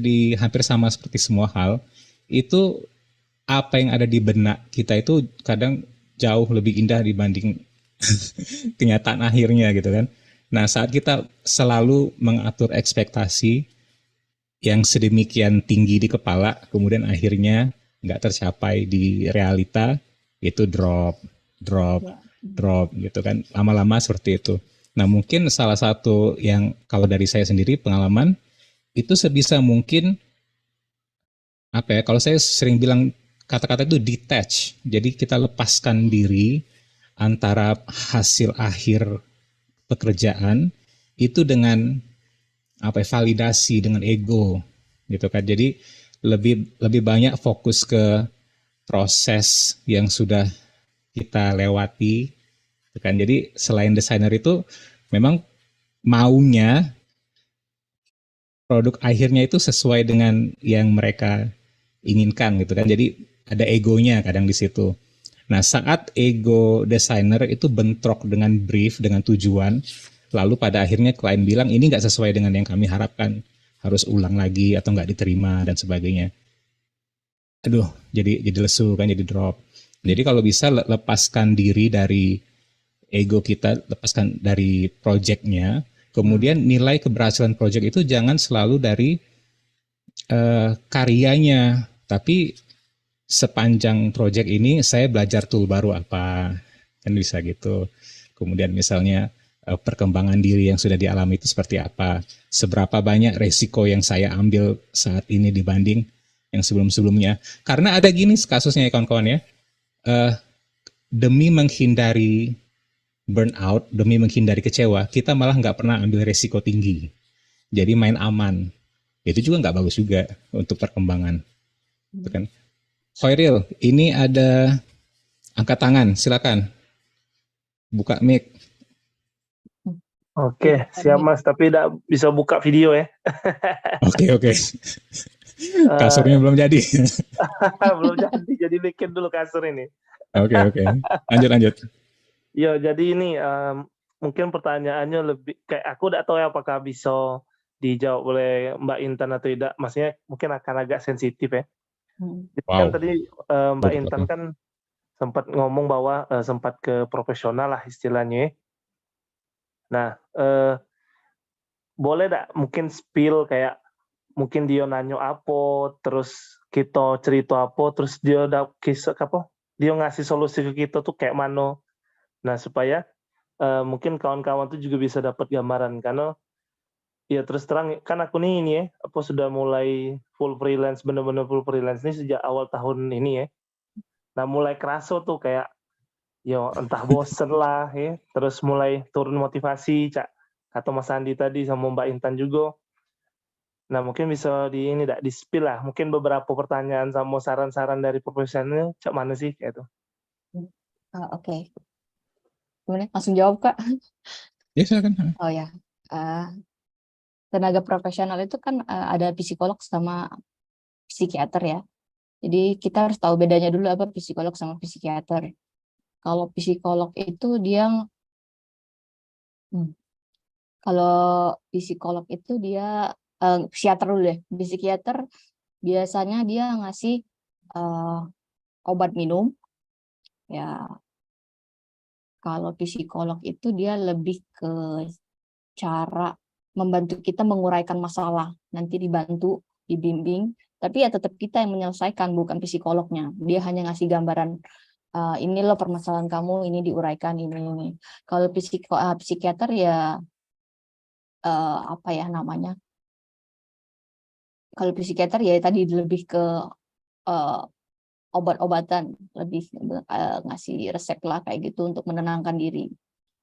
Speaker 1: sama seperti semua hal itu apa yang ada di benak kita itu kadang jauh lebih indah dibanding kenyataan akhirnya gitu kan. Nah, saat kita selalu mengatur ekspektasi yang sedemikian tinggi di kepala, kemudian akhirnya nggak tercapai di realita, itu drop, drop,
Speaker 2: Ya.
Speaker 1: drop gitu kan. Lama-lama seperti itu. Nah, mungkin salah satu yang kalau dari saya sendiri pengalaman itu sebisa mungkin apa ya? Kalau saya sering bilang kata-kata itu detach. Jadi kita lepaskan diri antara hasil akhir pekerjaan itu dengan apa ya, validasi dengan ego gitu kan. Jadi lebih lebih banyak fokus ke proses yang sudah kita lewati gitu kan. Jadi selain desainer itu memang maunya produk akhirnya itu sesuai dengan yang mereka inginkan gitu kan. Jadi ada egonya kadang di situ. Nah, saat ego desainer itu bentrok dengan brief, dengan tujuan, lalu pada akhirnya klien bilang ini nggak sesuai dengan yang kami harapkan, harus ulang lagi atau nggak diterima dan sebagainya. Aduh, jadi lesu kan, jadi drop. Jadi kalau bisa lepaskan diri dari ego kita, lepaskan dari projectnya, kemudian nilai keberhasilan project itu jangan selalu dari karyanya, tapi sepanjang project ini saya belajar tool baru apa, kan bisa gitu. Kemudian misalnya perkembangan diri yang sudah dialami itu seperti apa, seberapa banyak resiko yang saya ambil saat ini dibanding yang sebelum-sebelumnya. Karena ada gini kasusnya ya kawan-kawan ya, demi menghindari burnout demi menghindari kecewa, kita malah nggak pernah ambil resiko tinggi. Jadi main aman. Itu juga nggak bagus juga untuk perkembangan. Itu kan. Khairil, ini ada angkat tangan, silakan. Buka mic.
Speaker 3: Oke, siap Mas, tapi tidak bisa buka video ya.
Speaker 1: Oke. Kasurnya belum jadi.
Speaker 3: Belum jadi bikin dulu kasur ini.
Speaker 1: Oke. Lanjut.
Speaker 3: Ya, jadi ini mungkin pertanyaannya lebih kayak aku tidak tahu ya apakah bisa dijawab oleh Mbak Intan atau tidak. Maksudnya mungkin akan agak sensitif ya. Jadi kan
Speaker 1: Wow.
Speaker 3: tadi Mbak Intan kan sempat ngomong bahwa sempat ke profesional lah istilahnya. Nah, boleh tidak mungkin spill kayak mungkin dia nanya apa, terus kita cerita apa, terus dia ada kisah apa? Dia ngasih solusi ke kita tuh kayak mana? Nah, supaya mungkin kawan-kawan tuh juga bisa dapat gambaran karena ya terus terang kan aku nih ini ya, apa sudah mulai full freelance, bener-bener full freelance ini sejak awal tahun ini ya. Nah, mulai kerasa tuh kayak ya entah bosen lah ya, terus mulai turun motivasi, kata Mas Andi tadi sama Mbak Intan juga. Nah, mungkin bisa di-spill lah, mungkin beberapa pertanyaan sama saran-saran dari profesional, cak mana sih kayak itu.
Speaker 2: Oke. Gimana? Langsung jawab, Kak.
Speaker 1: Ya, silakan.
Speaker 2: Oh ya. Tenaga profesional itu kan ada psikolog sama psikiater ya. Jadi kita harus tahu bedanya dulu apa psikolog sama psikiater. Kalau psikolog itu psikiater dulu deh. Psikiater biasanya dia ngasih obat minum. Ya, kalau psikolog itu dia lebih ke cara membantu kita menguraikan masalah. Nanti dibantu, dibimbing, tapi ya tetap kita yang menyelesaikan, bukan psikolognya. Dia hanya ngasih gambaran, ini loh permasalahan kamu, ini diuraikan, ini. Kalau psikiater ya apa ya namanya? Kalau psikiater ya tadi lebih ke obat-obatan, lebih ngasih resep lah kayak gitu untuk menenangkan diri,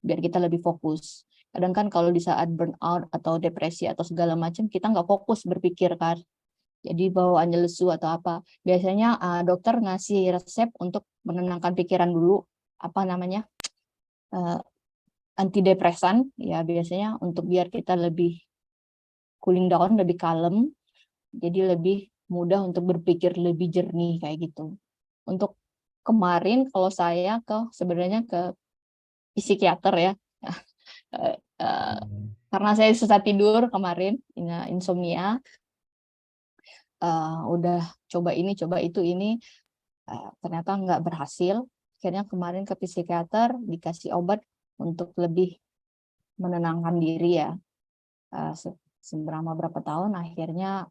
Speaker 2: biar kita lebih fokus. Kadang kan kalau di saat burnout atau depresi atau segala macam, kita nggak fokus berpikir kan. Jadi bawaannya lesu atau apa. Biasanya dokter ngasih resep untuk menenangkan pikiran dulu, apa namanya, antidepresan, ya biasanya untuk biar kita lebih cooling down, lebih kalem, jadi lebih mudah untuk berpikir lebih jernih kayak gitu. Untuk kemarin kalau saya sebenarnya ke psikiater ya, karena saya susah tidur kemarin, insomnia, udah coba ini, coba itu, ternyata nggak berhasil. Akhirnya kemarin ke psikiater, dikasih obat untuk lebih menenangkan diri ya. Selama berapa tahun, akhirnya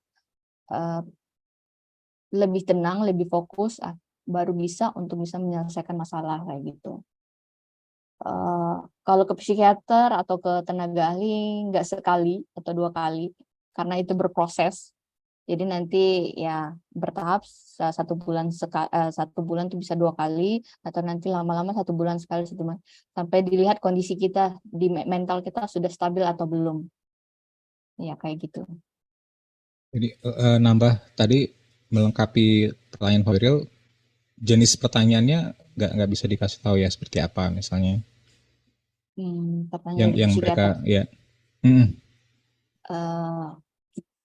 Speaker 2: lebih tenang, lebih fokus, baru bisa menyelesaikan masalah kayak gitu. Kalau ke psikiater atau ke tenaga ahli nggak sekali atau 2 kali, karena itu berproses. Jadi nanti ya bertahap, 1 bulan tuh bisa 2 kali, atau nanti lama-lama 1 bulan sekali, sampai dilihat kondisi kita di mental kita sudah stabil atau belum. Ya kayak gitu.
Speaker 1: Jadi nambah tadi melengkapi pertanyaan Khairil, jenis pertanyaannya nggak bisa dikasih tahu ya seperti apa misalnya.
Speaker 2: Pertanyaan
Speaker 1: Yang
Speaker 2: psikiater.
Speaker 1: mereka ya.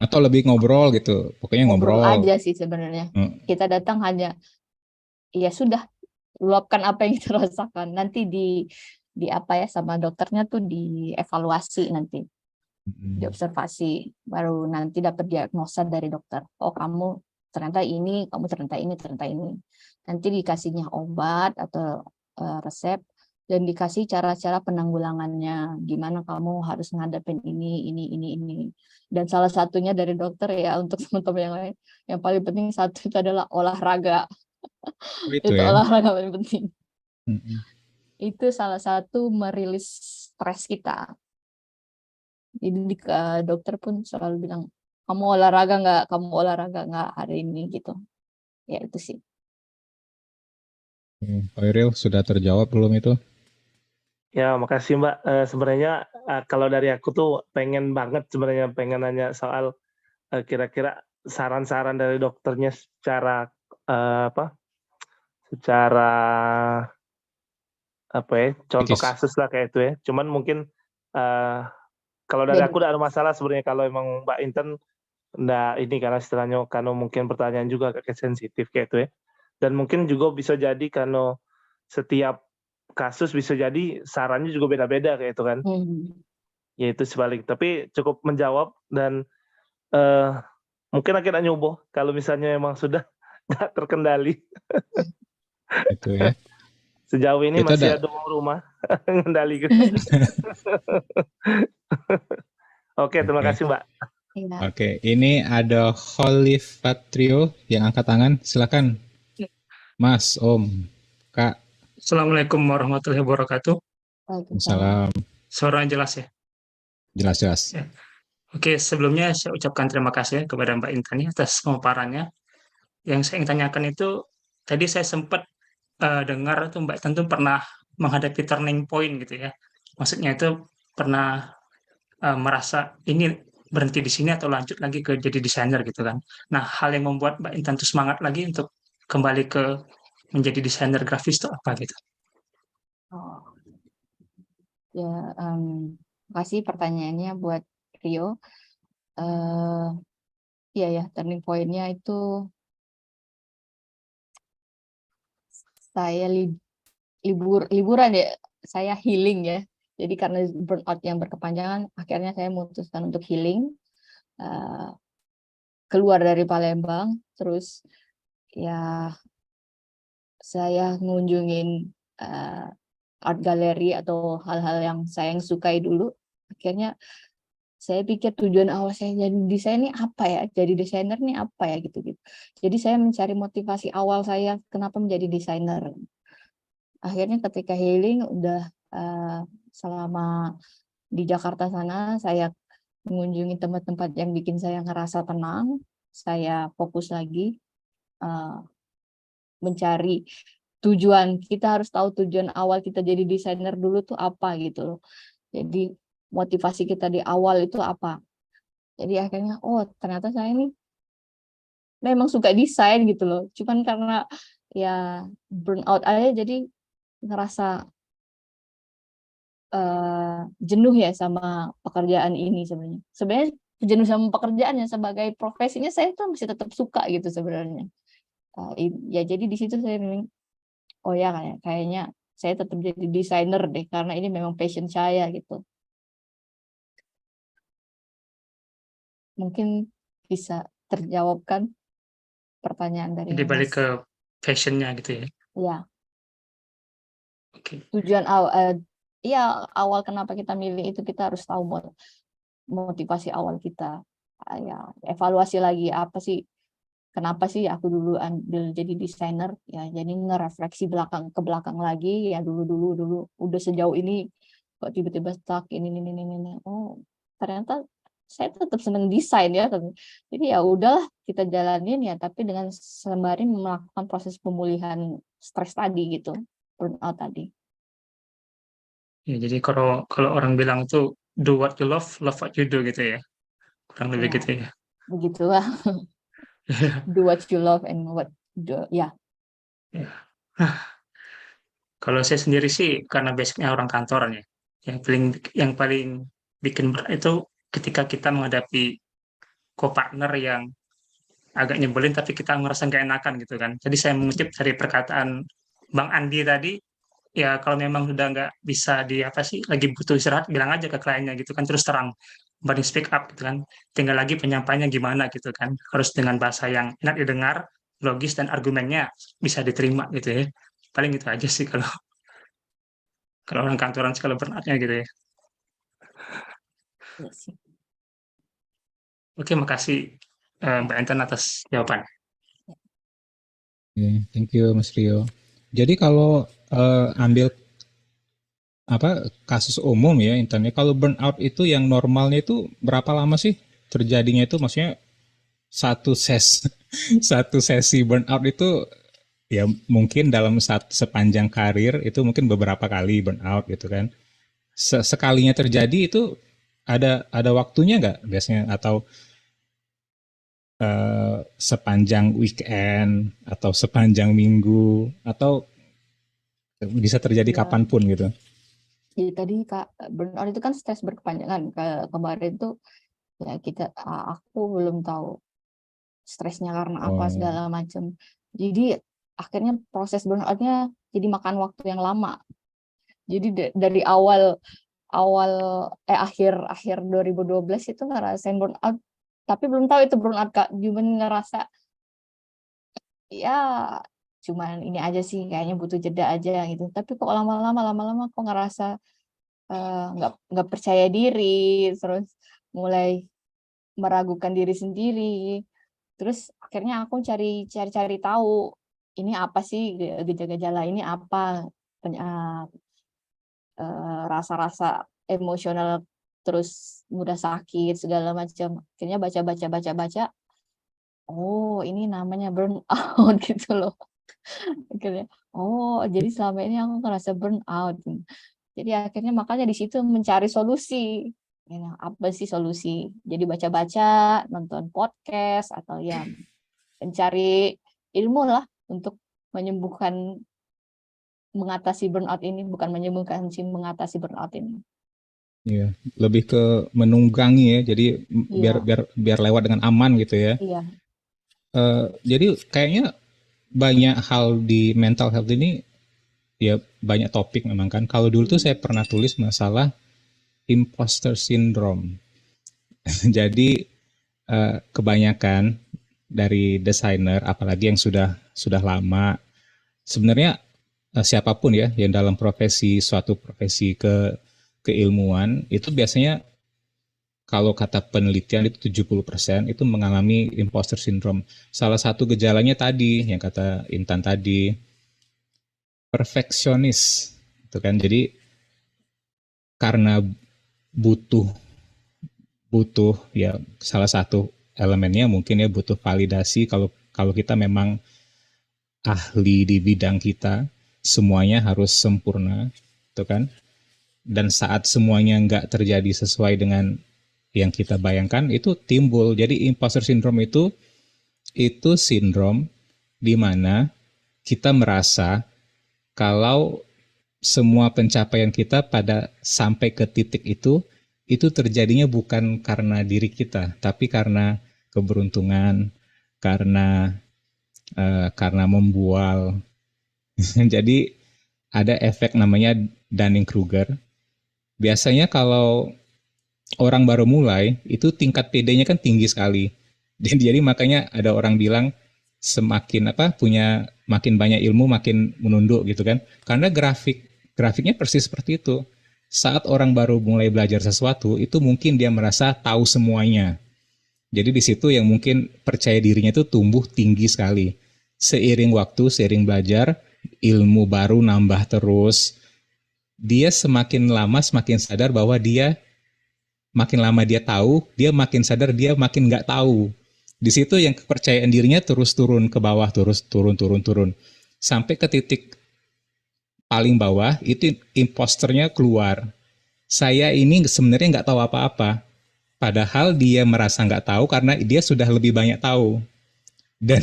Speaker 1: Atau lebih ngobrol gitu, pokoknya ngobrol
Speaker 2: aja sih sebenarnya. Kita datang hanya ya sudah, luapkan apa yang kita rasakan, nanti di apa ya sama dokternya tuh dievaluasi, nanti diobservasi, baru nanti dapat diagnosa dari dokter. Oh kamu ternyata ini, kamu ternyata ini. Nanti dikasihnya obat atau resep, dan dikasih cara-cara penanggulangannya, gimana kamu harus ngadepin ini. Dan salah satunya dari dokter ya, untuk teman-teman yang lain, yang paling penting satu itu adalah olahraga.
Speaker 1: itu
Speaker 2: Itu
Speaker 1: ya.
Speaker 2: olahraga paling penting. Itu salah satu merilis stres kita. Jadi dokter pun selalu bilang, kamu olahraga nggak hari ini gitu. Ya itu sih.
Speaker 1: Khairil sudah terjawab belum itu?
Speaker 3: Ya, makasih Mbak. Sebenarnya kalau dari aku tuh pengen banget sebenarnya pengen nanya soal kira-kira saran-saran dari dokternya secara apa? Secara apa ya? Contoh
Speaker 1: Psikis.
Speaker 3: kasus lah kayak itu ya. Cuman mungkin eh, kalau dari
Speaker 2: Jadi
Speaker 3: aku udah ada masalah sebenarnya kalau emang Mbak Inten nggak ini karena istilahnya karena mungkin pertanyaan juga kayak sensitif kayak itu ya. Dan mungkin juga bisa jadi karena setiap kasus bisa jadi sarannya juga beda-beda kayak itu kan.
Speaker 2: hmm,
Speaker 3: Ya itu sebalik. Tapi cukup menjawab dan eh, mungkin akhirnya nyoba kalau misalnya emang sudah nggak terkendali.
Speaker 1: Itu ya.
Speaker 3: Sejauh ini
Speaker 1: Itu
Speaker 3: masih
Speaker 1: ada.
Speaker 3: ada rumah kendali. Oke, terima
Speaker 1: Oke.
Speaker 3: kasih Mbak.
Speaker 2: ya.
Speaker 1: Oke, ini ada Khalif Patrio yang angkat tangan. Silakan, Mas, Om, Kak.
Speaker 4: Assalamualaikum warahmatullahi wabarakatuh.
Speaker 2: Waalaikumsalam.
Speaker 1: Salam.
Speaker 4: Suara jelas ya.
Speaker 1: Jelas-jelas.
Speaker 4: Ya. Oke, sebelumnya saya ucapkan terima kasih ya kepada Mbak Intan ya atas pemaparannya. Yang saya ingin tanyakan itu, tadi saya sempat dengar tuh Mbak Intan tuh pernah menghadapi turning point gitu ya. Maksudnya itu pernah merasa ini berhenti di sini atau lanjut lagi ke jadi desainer gitu kan. Nah, hal yang membuat Mbak Intan tuh semangat lagi untuk kembali ke menjadi desainer grafis itu apa gitu?
Speaker 2: Oh, ya, kasih pertanyaannya buat Rio. Iya ya, turning point-nya itu saya liburan ya, saya healing ya. Jadi karena burnout yang berkepanjangan, akhirnya saya memutuskan untuk healing, eh, keluar dari Palembang, terus ya saya ngunjungin art gallery atau hal-hal yang saya sukai dulu. Akhirnya saya pikir tujuan awal saya jadi desain ini apa ya? Jadi desainer ini apa ya gitu-gitu. Jadi saya mencari motivasi awal saya kenapa menjadi desainer. Akhirnya ketika healing udah selama di Jakarta sana saya mengunjungi tempat-tempat yang bikin saya ngerasa tenang. Saya fokus lagi mencari tujuan. Kita harus tahu tujuan awal kita jadi desainer dulu tuh apa gitu loh. Jadi motivasi kita di awal itu apa. Jadi akhirnya oh ternyata saya ini memang suka desain gitu loh. Cuman karena ya burnout aja jadi ngerasa jenuh ya sama pekerjaan ini sebenarnya. Sebenarnya jenuh sama pekerjaannya sebagai profesinya saya tuh masih tetap suka gitu sebenarnya. Ya jadi di situ saya memang oh ya kayaknya saya tetap jadi desainer deh karena ini memang passion saya gitu. Mungkin bisa terjawabkan pertanyaan dari
Speaker 4: Jadi balik
Speaker 2: Mas.
Speaker 4: ke passionnya gitu ya.
Speaker 2: Ya,
Speaker 4: Oke.
Speaker 2: tujuan awal ya awal kenapa kita milih itu kita harus tahu motivasi awal kita. Ya, evaluasi lagi apa sih kenapa sih aku dulu ambil jadi desainer ya jadi ngerefleksi ke belakang lagi ya dulu udah sejauh ini kok tiba-tiba stuck ini oh ternyata saya tetap seneng desain ya jadi ya udahlah kita jalanin ya tapi dengan sembari melakukan proses pemulihan stres tadi gitu burnout tadi.
Speaker 4: Ya, jadi kalau kalau orang bilang itu do what you love what you do gitu ya. Kurang lebih
Speaker 2: Ya
Speaker 4: gitu ya.
Speaker 2: begitulah. Do what you love and what do ya.
Speaker 4: Ya. Nah, kalau saya sendiri sih karena basicnya orang kantoran ya. Yang paling bikin berat itu ketika kita menghadapi co-partner yang agak nyebelin tapi kita ngerasa nggak enakan gitu kan. Jadi saya mengutip dari perkataan Bang Andi tadi, ya kalau memang sudah nggak bisa di apa sih lagi butuh istirahat bilang aja ke kliennya gitu kan terus terang banding speak up gitu kan tinggal lagi penyampaiannya gimana gitu kan harus dengan bahasa yang enak didengar logis dan argumennya bisa diterima gitu ya paling gitu aja sih kalau kalau orang kantoran sih kalau burnout-nya gitu ya.
Speaker 2: Ya sih.
Speaker 4: Oke, makasih Mbak Enten atas jawaban.
Speaker 1: Oke, thank you Mas Rio. Jadi kalau ambil apa kasus umum ya internet, kalau burnout itu yang normalnya itu berapa lama sih terjadinya itu? Maksudnya satu sesi satu sesi burnout itu ya mungkin dalam sepanjang karir itu mungkin beberapa kali burnout gitu kan. Sekalinya terjadi itu ada waktunya nggak biasanya, atau sepanjang weekend atau sepanjang minggu, atau bisa terjadi
Speaker 2: Ya,
Speaker 1: kapanpun gitu.
Speaker 2: jadi tadi Kak, burnout itu kan stres berkepanjangan. Kemarin tuh ya aku belum tahu stresnya karena apa
Speaker 1: Oh,
Speaker 2: segala macam. Jadi akhirnya proses burnoutnya jadi makan waktu yang lama. Jadi dari awal akhir 2012 itu ngerasain burnout, tapi belum tahu itu burnout Kak. Cuman ngerasa ya cuman ini aja sih, kayaknya butuh jeda aja gitu. Tapi kok lama-lama kok ngerasa nggak percaya diri, terus mulai meragukan diri sendiri. Terus akhirnya aku cari tahu ini apa sih, gejala-gejala ini apa, rasa-rasa emosional, terus mudah sakit segala macam. Akhirnya baca, oh ini namanya burnout gitu loh. Akhirnya, oh jadi selama ini aku ngerasa burnout. Jadi akhirnya makanya di situ mencari solusi. Ya, apa sih solusi? Jadi baca-baca, nonton podcast, atau ya mencari ilmu lah untuk menyembuhkan, mengatasi burnout ini, bukan menyembuhkan sih, mengatasi burnout ini.
Speaker 1: iya, lebih ke menunggangi ya. Jadi biar
Speaker 2: Iya,
Speaker 1: biar biar lewat dengan aman gitu ya.
Speaker 2: iya.
Speaker 1: Jadi kayaknya banyak hal di mental health ini, ya banyak topik memang kan. Kalau dulu tuh saya pernah tulis masalah imposter syndrome. Jadi kebanyakan dari desainer, apalagi yang sudah lama, sebenarnya siapapun ya yang dalam suatu profesi keilmuan itu biasanya, kalau kata penelitian itu 70% itu mengalami imposter syndrome. Salah satu gejalanya tadi yang kata Intan tadi, perfeksionis itu kan. Jadi karena butuh butuh ya, salah satu elemennya mungkin ya butuh validasi. Kalau kalau kita memang ahli di bidang kita, semuanya harus sempurna, itu kan. Dan saat semuanya nggak terjadi sesuai dengan yang kita bayangkan, itu timbul. Jadi imposter syndrome itu sindrom di mana kita merasa kalau semua pencapaian kita pada sampai ke titik itu terjadinya bukan karena diri kita, tapi karena keberuntungan, karena karena membual. Jadi ada efek namanya Dunning-Kruger. Biasanya kalau orang baru mulai itu tingkat PD-nya kan tinggi sekali. Jadi makanya ada orang bilang semakin makin banyak ilmu makin menunduk gitu kan. Karena grafiknya persis seperti itu. Saat orang baru mulai belajar sesuatu, itu mungkin dia merasa tahu semuanya. Jadi di situ yang mungkin percaya dirinya itu tumbuh tinggi sekali. Seiring waktu, seiring belajar, ilmu baru nambah terus. Dia semakin lama semakin sadar bahwa makin lama dia tahu, dia makin sadar dia makin nggak tahu. Di situ yang kepercayaan dirinya terus turun ke bawah, terus turun. Sampai ke titik paling bawah, itu imposternya keluar. Saya ini sebenarnya nggak tahu apa-apa. Padahal dia merasa nggak tahu karena dia sudah lebih banyak tahu. Dan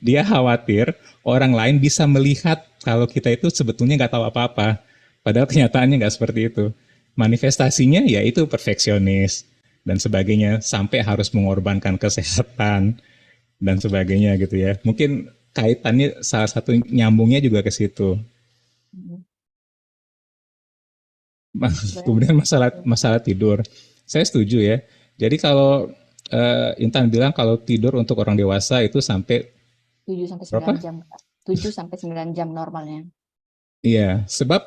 Speaker 1: dia khawatir orang lain bisa melihat kalau kita itu sebetulnya nggak tahu apa-apa. Padahal kenyataannya nggak seperti itu. Manifestasinya ya itu perfeksionis dan sebagainya, sampai harus mengorbankan kesehatan dan sebagainya gitu ya. Mungkin kaitannya salah satu nyambungnya juga ke situ. Kemudian masalah tidur. Saya setuju ya. Jadi kalau Intan bilang kalau tidur untuk orang dewasa itu sampai
Speaker 2: 7 sampai 9
Speaker 1: berapa?
Speaker 2: jam. 7 sampai 9 jam normalnya.
Speaker 1: Iya, sebab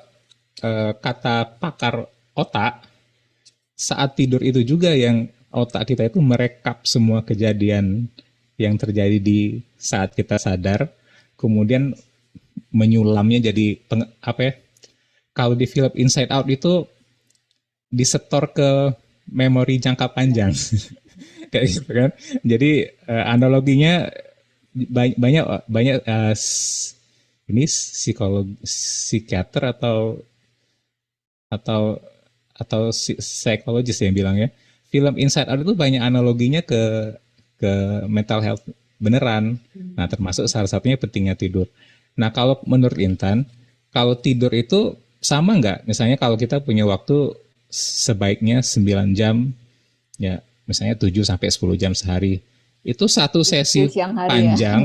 Speaker 1: kata pakar otak, saat tidur itu juga yang otak kita itu merekap semua kejadian yang terjadi di saat kita sadar, kemudian menyulamnya jadi apa ya? Kalau di film Inside Out itu disetor ke memori jangka panjang. Kayak gitu kan. Jadi analoginya banyak ini psikiater atau psikologis yang bilang ya, film Inside Out itu banyak analoginya ke mental health beneran. Nah, termasuk salah satunya pentingnya tidur. Nah, kalau menurut Intan, kalau tidur itu sama nggak? Misalnya kalau kita punya waktu sebaiknya 9 jam, ya misalnya 7 sampai 10 jam sehari. Itu satu
Speaker 2: Di
Speaker 1: sesi
Speaker 2: siang hari ya.
Speaker 1: panjang,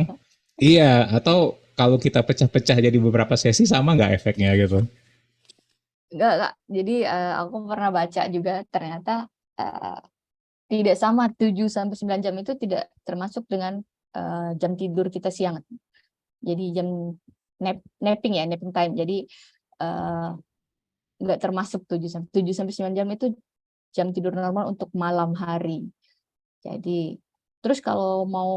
Speaker 1: iya, atau kalau kita pecah-pecah jadi beberapa sesi sama nggak efeknya gitu?
Speaker 2: Enggak. Jadi aku pernah baca juga ternyata tidak sama 7 sampai 9 jam itu tidak termasuk dengan jam tidur kita siang. Jadi jam napping ya, napping time. Jadi enggak termasuk 7 sampai 9 jam itu jam tidur normal untuk malam hari. Jadi terus kalau mau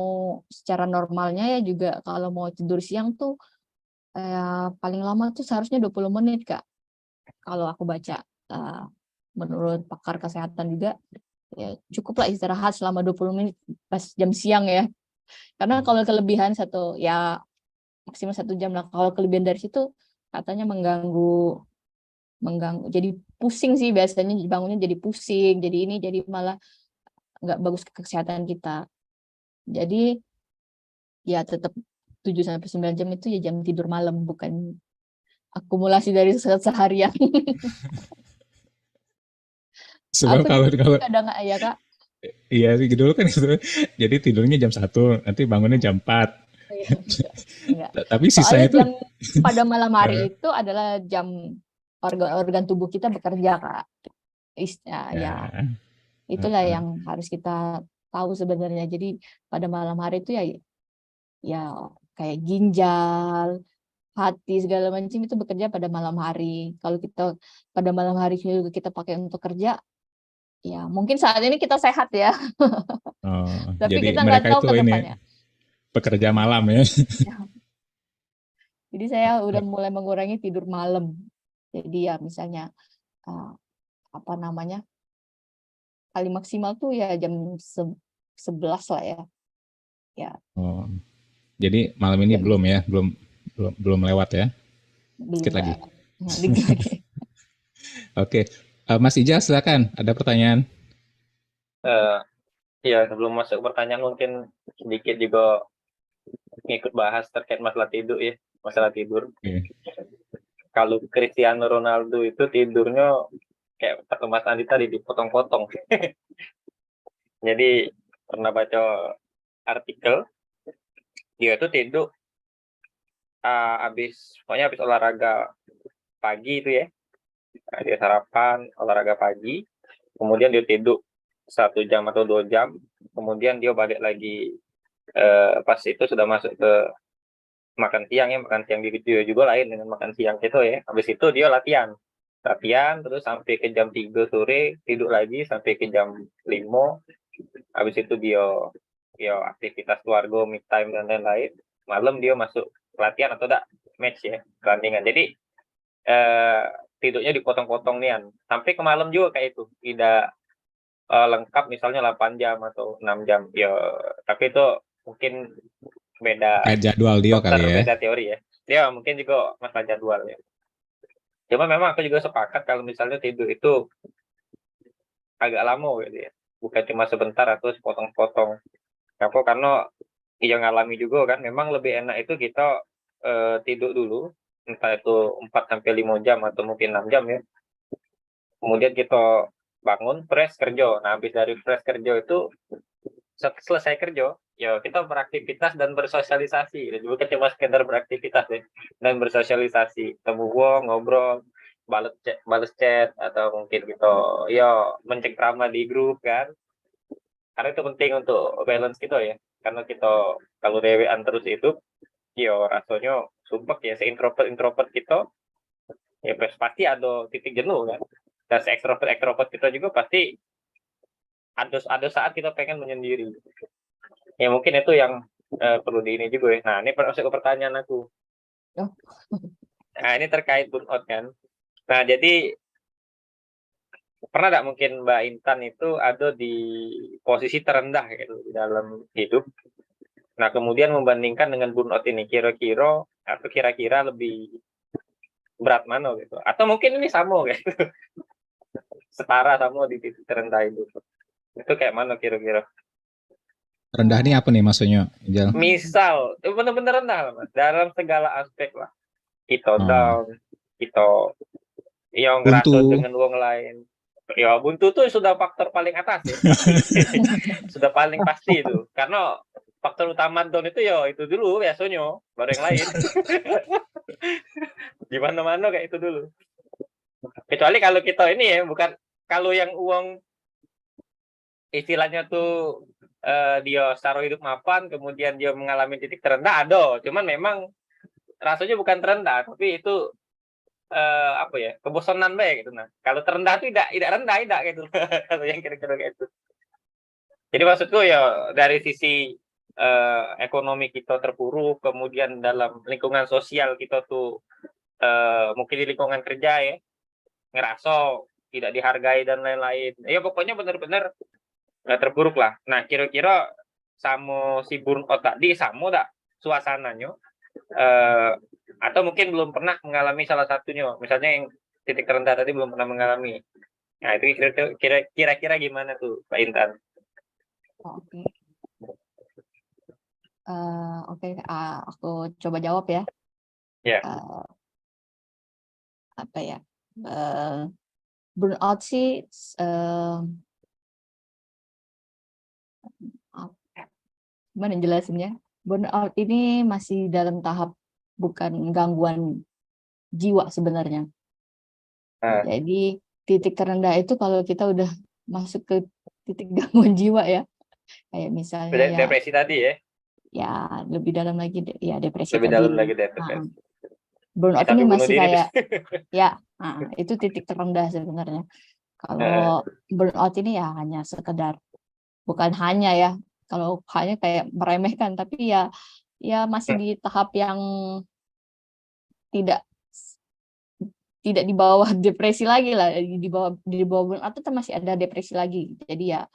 Speaker 2: secara normalnya ya juga kalau mau tidur siang tuh paling lama tuh seharusnya 20 menit, Kak. Kalau aku baca menurut pakar kesehatan juga ya cukuplah istirahat selama 20 menit pas jam siang ya. Karena kalau kelebihan ya maksimal 1 jam lah. Kalau kelebihan dari situ katanya mengganggu jadi pusing sih biasanya, bangunnya jadi pusing, jadi malah nggak bagus ke kesehatan kita. Jadi ya tetap 7 sampai 9 jam itu ya jam tidur malam, bukan akumulasi dari seharian.
Speaker 1: Sebab
Speaker 2: Aku
Speaker 1: kalau
Speaker 2: juga kadang ya, Kak.
Speaker 1: iya sih dulu kan gitu. Jadi tidurnya jam 1, nanti bangunnya jam 4.
Speaker 2: Enggak.
Speaker 1: Tapi
Speaker 2: Soalnya
Speaker 1: sisanya tuh
Speaker 2: jam pada malam hari itu adalah jam organ-organ tubuh kita bekerja, Kak. Ya,
Speaker 1: ya,
Speaker 2: itulah yang harus kita tahu sebenarnya. Jadi pada malam hari itu ya kayak ginjal, hati segala macam itu bekerja pada malam hari. Kalau kita pada malam hari juga kita pakai untuk kerja, ya mungkin saat ini kita sehat ya, tapi
Speaker 1: jadi
Speaker 2: kita nggak
Speaker 1: mereka
Speaker 2: tahu
Speaker 1: itu
Speaker 2: ke
Speaker 1: ini
Speaker 2: depannya.
Speaker 1: pekerja malam ya.
Speaker 2: Jadi saya udah mulai mengurangi tidur malam. Jadi ya misalnya apa namanya, paling maksimal tuh ya jam 11 lah ya. Ya,
Speaker 1: Oh, jadi malam ini
Speaker 2: jam
Speaker 1: belum ya, belum lewat ya,
Speaker 2: belum
Speaker 1: dikit lagi.
Speaker 2: nggak. Nah, dikit lagi.
Speaker 1: Oke, Mas Ija silakan, ada pertanyaan?
Speaker 5: Eh, ya sebelum masuk pertanyaan mungkin sedikit juga ngikut bahas terkait masalah tidur ya, masalah tidur.
Speaker 1: Oke.
Speaker 5: Kalau Cristiano Ronaldo itu tidurnya kayak kata Mas Andi tadi dipotong-potong. Jadi pernah baca artikel dia itu tidur pokoknya habis olahraga pagi itu ya. Nah, dia sarapan olahraga pagi, kemudian dia tidur 1 jam atau 2 jam, kemudian dia balik lagi pas itu sudah masuk ke makan siang di video juga lain dengan makan siang itu ya. Habis itu dia latihan terus sampai ke jam 3 sore, tidur lagi sampai ke jam 5. Habis itu dia aktivitas keluarga, me time dan lain-lain. Malam dia masuk latihan atau enggak match ya, pertandingan. Jadi tidurnya dipotong-potong nih sampai ke malam juga kayak itu, tidak lengkap misalnya 8 jam atau 6 jam ya, tapi itu mungkin beda
Speaker 1: Kayak jadwal dia
Speaker 5: dokter,
Speaker 1: kali ya.
Speaker 5: beda teori ya. Ya mungkin juga masalah jadwal ya. Cuma memang aku juga sepakat kalau misalnya tidur itu agak lama gitu ya, bukan cuma sebentar atau sepotong-potong. Apa karena yang ngalami juga kan memang lebih enak itu kita tidur dulu, entah itu 4 sampai 5 jam atau mungkin 6 jam ya. Kemudian kita bangun fresh kerja. Nah, habis dari fresh kerja itu selesai kerja, ya kita beraktivitas dan bersosialisasi. Jadi bukan cuma sekedar beraktivitas ya, dan bersosialisasi, temu ngobrol, balas chat atau mungkin kita ya mencengkrama di grup kan. Karena itu penting untuk balance kita ya. Karena kita kalau dewean terus itu, ya rasanya sumpah ya, se-introvert kita ya pasti ada titik jenuh kan. Dan se-extrovert kita juga pasti ada saat kita pengen menyendiri. Ya mungkin itu yang perlu di ini juga ya. Nah, ini masuk ke pertanyaan aku. Nah, ini terkait burnout kan. Nah, jadi pernah nggak mungkin Mbak Intan itu ada di posisi terendah gitu di dalam hidup. Nah, kemudian membandingkan dengan burnout ini, kira-kira atau kira-kira lebih berat mana gitu, atau mungkin ini sama gitu, setara sama di titik terendah itu kayak mana kira-kira?
Speaker 1: Rendah ini apa nih maksudnya, Ijal?
Speaker 5: Misal bener-bener rendah Mas, dalam segala aspek lah, kita down, kita yang ngerasa
Speaker 1: Buntu.
Speaker 5: dengan uang lain, ya buntu tuh sudah faktor paling atas ya. Sudah paling pasti itu, karena faktor utama down itu ya itu dulu biasanya, baru yang lain. Di mana-mana kayak itu dulu. Kecuali kalau kita ini ya, bukan kalau yang uang istilahnya tuh dia secara hidup mapan, kemudian dia mengalami titik terendah, ada. Cuman memang rasanya bukan terendah, tapi itu apa ya, kebosanan baik gitu. Nah, kalau terendah itu tidak rendah, tidak gitu. Kalau yang kira-kira kayak itu. Jadi maksudku ya dari sisi ekonomi kita terpuruk, kemudian dalam lingkungan sosial kita tuh mungkin di lingkungan kerja ya, ngerasa tidak dihargai dan lain-lain. Ya pokoknya benar-benar terburuk lah. Nah, kira-kira sama si burnout tadi sama tak suasananya? Atau mungkin belum pernah mengalami salah satunya. Misalnya yang titik terendah tadi belum pernah mengalami. Nah, itu kira-kira gimana tuh, Pak Intan?
Speaker 2: Oke. Oke, aku coba jawab ya.
Speaker 5: Ya.
Speaker 2: Apa ya? Burnout sih gimana jelasinnya? Burnout ini masih dalam tahap bukan gangguan jiwa sebenarnya. Jadi titik terendah itu kalau kita udah masuk ke titik gangguan jiwa ya, kayak misalnya
Speaker 5: depresi tadi ya?
Speaker 2: Ya lebih dalam lagi ya depresi.
Speaker 5: Lebih
Speaker 2: tadi.
Speaker 5: dalam lagi depresi.
Speaker 2: Burnout ini masih kayak ya itu titik terendah sebenarnya. Kalau burnout ini ya hanya sekedar, bukan hanya ya, kalau hanya kayak meremehkan, tapi ya masih di tahap yang tidak di bawah depresi lagi lah, di bawah burnout itu masih ada depresi lagi. Jadi ya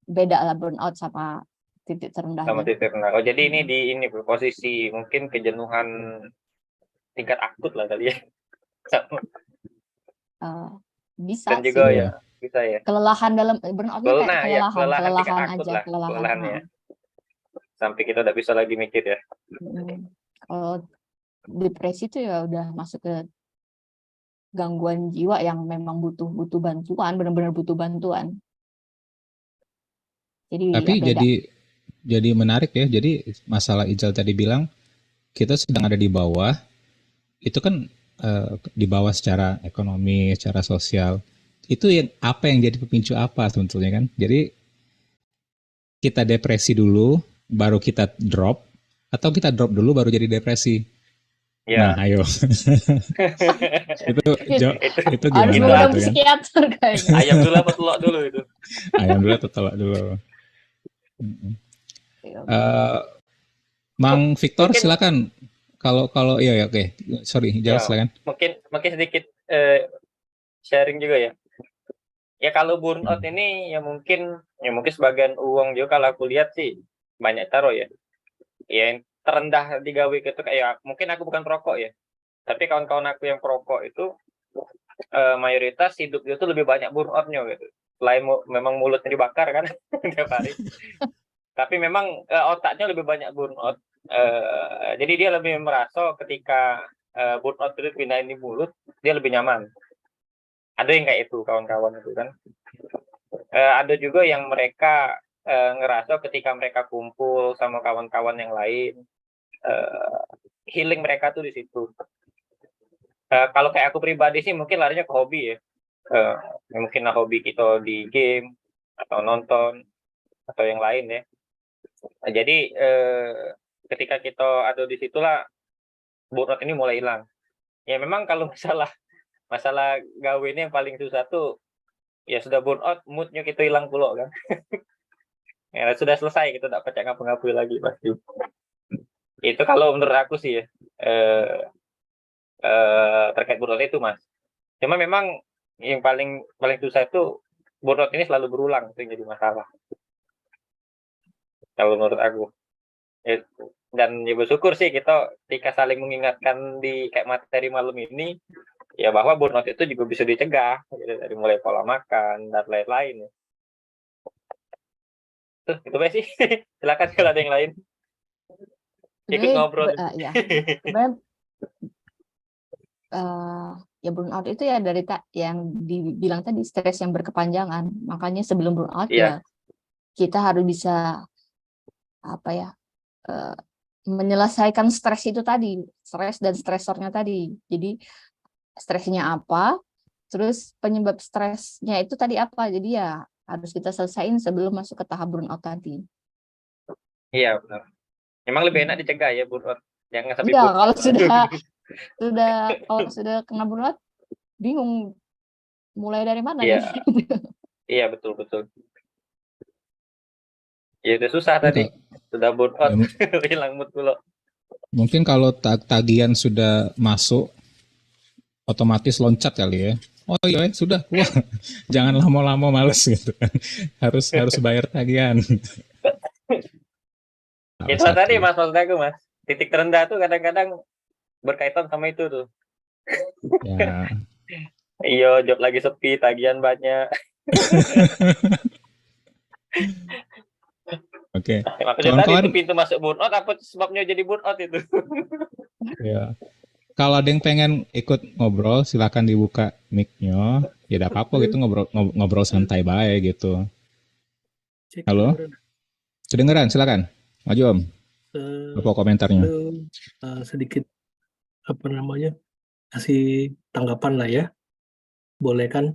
Speaker 2: beda lah burnout sama titik terendah.
Speaker 5: Sama titik terendah. Oh jadi ini posisi mungkin kejenuhan tingkat akut lah kali ya.
Speaker 2: Bisa
Speaker 5: dan juga
Speaker 2: sih.
Speaker 5: ya bisa ya.
Speaker 2: Kelelahan dalam burnout itu kayak kelelahan aja,
Speaker 5: kelelahan ya. Sampai kita udah bisa lagi mikir ya.
Speaker 2: Kalau depresi itu ya udah masuk ke gangguan jiwa yang memang butuh bantuan, benar-benar butuh bantuan. Jadi
Speaker 1: tapi
Speaker 2: ya beda.
Speaker 1: jadi menarik ya. Jadi masalah Ijal tadi bilang kita sedang ada di bawah, itu kan di bawah secara ekonomi, secara sosial. Itu yang apa yang jadi pemicu apa sebetulnya kan? Jadi kita depresi dulu, baru kita drop, atau kita drop dulu baru jadi depresi? Ya. Nah, ayo. itu gimana
Speaker 2: itu kan? Psikiater kayaknya.
Speaker 5: Ayam dulu apa telok dulu itu?
Speaker 1: Ayam dulu atau telok dulu? Mang Victor mungkin, silakan. Kalau iya oke. Sorry, jawab silakan.
Speaker 5: Mungkin sedikit sharing juga ya. Ya kalau burnout ini ya mungkin sebagian uang juga kalau aku lihat sih banyak taruh ya. Ya yang terendah digawe gitu kayak mungkin aku bukan perokok ya. Tapi kawan-kawan aku yang perokok itu mayoritas hidup dia tuh lebih banyak burnoutnya gitu. Selain memang mulutnya dibakar kan tiap hari. Tapi memang otaknya lebih banyak burnout. Jadi dia lebih merasa ketika burnout itu pindahin di mulut, dia lebih nyaman. Ada yang kayak itu kawan-kawan itu kan. Ada juga yang mereka ngerasa ketika mereka kumpul sama kawan-kawan yang lain, healing mereka tuh di situ. Kalau kayak aku pribadi sih mungkin larinya ke hobi ya. Mungkin hobi kita di game atau nonton atau yang lain ya. Jadi ketika kita ada di situlah burnout ini mulai hilang. Ya memang kalau masalah gawe ini yang paling susah tuh ya sudah burnout, moodnya kita hilang pula kan. Ya sudah selesai kita tidak percaya ngapa-ngapain lagi pasti. Itu kalau menurut aku sih ya terkait burnout itu Mas. Cuma memang yang paling susah itu burnout ini selalu berulang, itu yang jadi masalah. Kalau menurut aku. Dan ya bersyukur sih kita ketika saling mengingatkan di kayak materi malam ini, ya bahwa burnout itu juga bisa dicegah gitu, dari mulai pola makan dan lain-lain. Tuh, itu aja sih. Silakan kalau ada yang lain ikut ngobrol.
Speaker 2: Ya, sebenarnya ya burnout itu ya dari yang dibilang tadi, stres yang berkepanjangan. Makanya sebelum burnout
Speaker 5: Iya.
Speaker 2: ya kita harus bisa menyelesaikan stres itu tadi, stres dan stresornya tadi. Jadi stresnya apa, terus penyebab stresnya itu tadi apa. Jadi ya harus kita selesaiin sebelum masuk ke tahap burnout tadi.
Speaker 5: Iya benar. Emang lebih enak dicegah ya burnout. Jangan sampai
Speaker 2: Iya,
Speaker 5: burnout.
Speaker 2: kalau sudah kena burnout, bingung mulai dari mana
Speaker 5: Iya.
Speaker 2: nih.
Speaker 5: Iya betul. Ya udah susah tadi. Sudah burnout, hilang mood dulu.
Speaker 1: Mungkin kalau tagihan sudah masuk, otomatis loncat kali ya. Oh iya, sudah keluar. Jangan lama-lama males gitu kan. Harus bayar tagihan.
Speaker 5: Itu tadi Mas, maksud aku Mas. Titik terendah tuh kadang-kadang berkaitan sama itu tuh.
Speaker 1: Ya.
Speaker 5: Iya, job lagi sepi, tagihan banyak.
Speaker 1: Oke.
Speaker 5: Maksudnya tadi itu pintu masuk burnout, apa sebabnya jadi burnout itu?
Speaker 1: Ya. Kalau ada yang pengen ikut ngobrol, silakan dibuka mic-nya. Ya tidak apa-apa gitu, ngobrol santai baik gitu. Halo? Kedengeran, silakan. Maju Om. Apa komentarnya?
Speaker 6: Sedikit kasih tanggapan lah ya. Boleh kan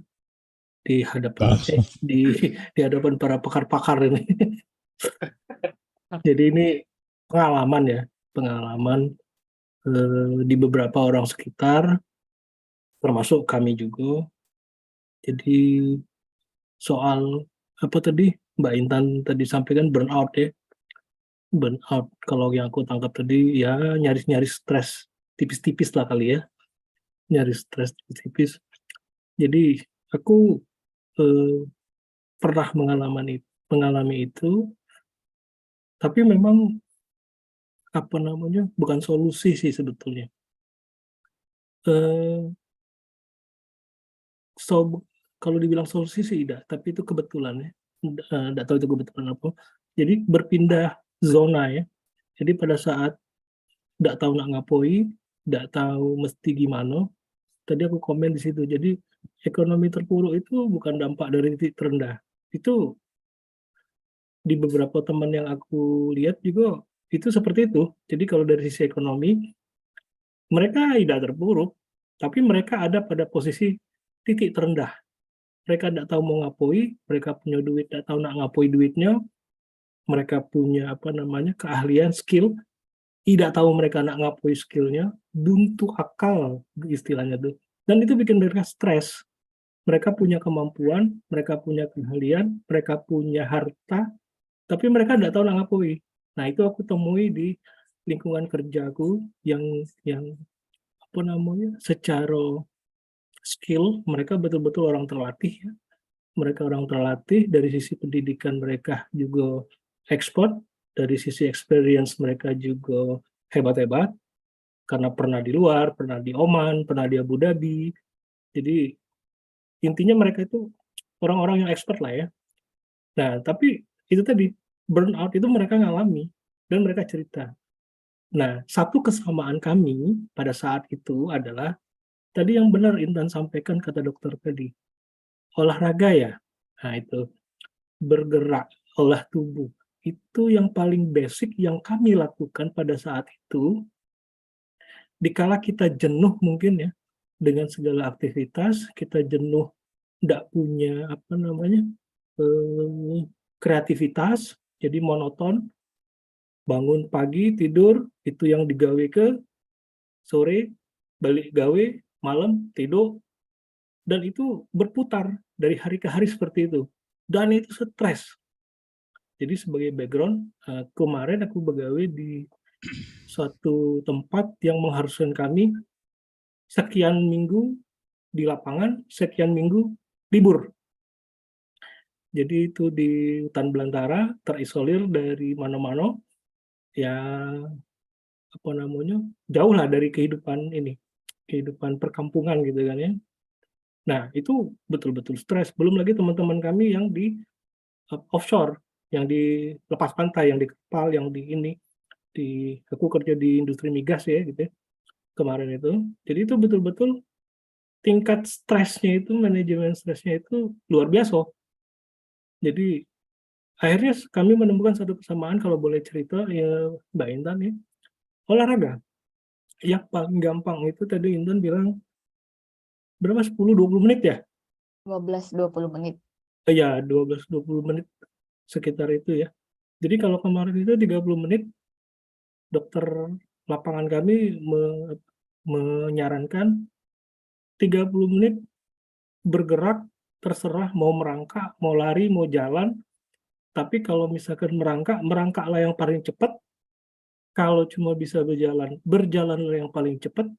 Speaker 6: di hadapan di hadapan para pakar-pakar ini. Jadi ini pengalaman di beberapa orang sekitar, termasuk kami juga. Jadi soal apa tadi Mbak Intan tadi sampaikan, burnout ya. Burnout kalau yang aku tangkap tadi ya nyaris stres tipis-tipis lah kali ya. Nyaris stres tipis-tipis. Jadi aku pernah mengalami itu, tapi memang bukan solusi sih sebetulnya. Kalau dibilang solusi sih tidak, tapi itu kebetulan ya. Tidak tahu itu kebetulan apa. Jadi berpindah zona ya. Jadi pada saat tidak tahu nak ngapoi, tidak tahu mesti gimana. Tadi aku komen di situ. Jadi ekonomi terpuruk itu bukan dampak dari titik terendah. Itu di beberapa teman yang aku lihat juga itu seperti itu. Jadi kalau dari sisi ekonomi, mereka tidak terpuruk, tapi mereka ada pada posisi titik terendah. Mereka tidak tahu mau ngapoi, mereka punya duit, tidak tahu nak ngapoi duitnya, mereka punya keahlian, skill, tidak tahu mereka nak ngapoi skillnya, buntu akal istilahnya tuh. Dan itu bikin mereka stres. Mereka punya kemampuan, mereka punya keahlian, mereka punya harta, tapi mereka tidak tahu nak ngapoi. Nah itu aku temui di lingkungan kerjaku yang secara skill mereka betul-betul orang terlatih ya. Mereka orang terlatih, dari sisi pendidikan mereka juga ekspor, dari sisi experience mereka juga hebat-hebat karena pernah di luar, pernah di Oman, pernah di Abu Dhabi. Jadi intinya mereka itu orang-orang yang expert lah ya. Nah, tapi itu tadi burnout itu mereka ngalami dan mereka cerita. Nah, satu kesamaan kami pada saat itu adalah tadi yang benar Intan sampaikan, kata dokter tadi, olahraga ya. Nah, itu bergerak, olah tubuh. Itu yang paling basic yang kami lakukan pada saat itu. Dikala kita jenuh mungkin ya, dengan segala aktivitas, kita jenuh, tidak punya kreativitas, jadi monoton, bangun pagi, tidur, itu yang digawe ke sore, balik gawe, malam, tidur, dan itu berputar dari hari ke hari seperti itu. Dan itu stres. Jadi sebagai background, kemarin aku begawe di suatu tempat yang mengharuskan kami sekian minggu di lapangan, sekian minggu libur. Jadi itu di hutan belantara, terisolir dari mana-mana, ya apa namanya, jauh lah dari kehidupan ini, kehidupan perkampungan gitu kan ya. Nah, itu betul-betul stres. Belum lagi teman-teman kami yang di offshore, yang di lepas pantai, yang di kapal, yang di ini, aku kerja di industri migas ya gitu ya, kemarin itu. Jadi itu betul-betul tingkat stresnya itu, manajemen stresnya itu luar biasa. Jadi akhirnya kami menemukan satu kesamaan, kalau boleh cerita ya Mbak Intan ya, olahraga. Yang paling gampang itu tadi Intan bilang berapa, 10-20 menit ya?
Speaker 2: 15-20 menit.
Speaker 6: Ya 12-20 menit sekitar itu ya. Jadi kalau kemarin itu 30 menit, dokter lapangan kami menyarankan 30 menit bergerak, terserah mau merangkak, mau lari, mau jalan. Tapi kalau misalkan merangkaklah yang paling cepat. Kalau cuma bisa berjalan, berjalanlah yang paling cepat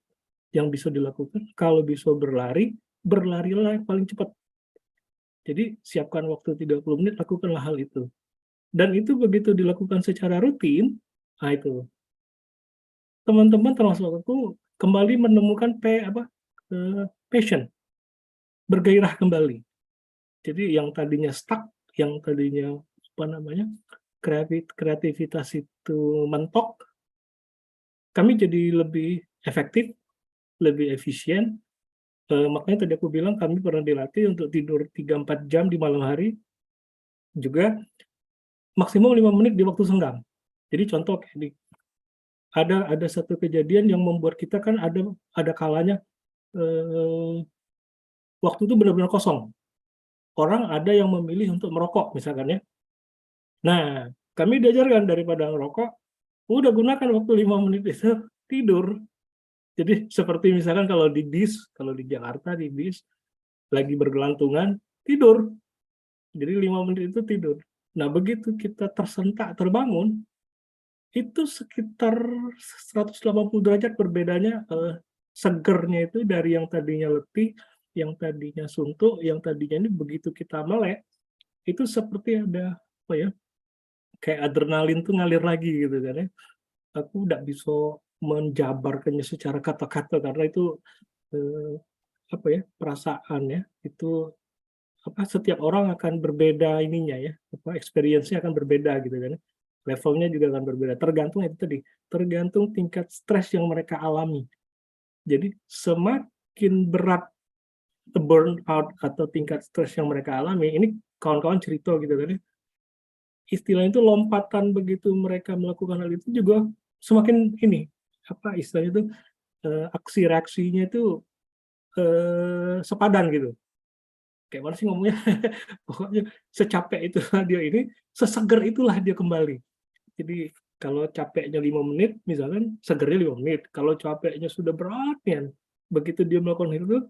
Speaker 6: yang bisa dilakukan. Kalau bisa berlari, berlarilah yang paling cepat. Jadi siapkan waktu 30 menit, lakukanlah hal itu. Dan itu begitu dilakukan secara rutin, nah itu teman-teman termasuk aku kembali menemukan passion, bergairah kembali. Jadi yang tadinya stuck, yang tadinya apa namanya, kreativitas itu mentok, kami jadi lebih efektif, lebih efisien. Makanya tadi aku bilang kami pernah dilatih untuk tidur 3-4 jam di malam hari, juga maksimum 5 menit di waktu senggang. Jadi contoh ini, ada satu kejadian yang membuat kita kan ada kalanya waktu itu benar-benar kosong. Orang ada yang memilih untuk merokok misalkan ya. Nah, kami diajarkan daripada merokok, udah gunakan waktu 5 menit itu tidur. Jadi seperti misalkan kalau di bis, kalau di Jakarta di bis lagi bergelantungan, tidur. Jadi 5 menit itu tidur. Nah, begitu kita tersentak terbangun, itu sekitar 180 derajat berbedanya, segernya itu dari yang tadinya letih, yang tadinya suntuk, yang tadinya ini begitu kita melek, itu seperti ada apa ya, kayak adrenalin tuh ngalir lagi gitu kan ya. Aku nggak bisa menjabarkannya secara kata-kata karena itu apa ya, perasaan ya, itu apa, setiap orang akan berbeda ininya ya, apa experience-nya akan berbeda gitu kan. Levelnya juga akan berbeda, tergantung itu tadi, tergantung tingkat stres yang mereka alami. Jadi semakin berat burnout atau tingkat stres yang mereka alami, ini kawan-kawan cerita gitu kan ya, istilahnya itu lompatan begitu mereka melakukan hal itu juga semakin ini, apa istilahnya itu, aksi reaksinya itu sepadan gitu. Kayak mana sih ngomongnya? Pokoknya secapek itulah dia ini, seseger itulah dia kembali. Jadi kalau capeknya 5 menit, misalkan segernya 5 menit. Kalau capeknya sudah berat, ya, begitu dia melakukan itu,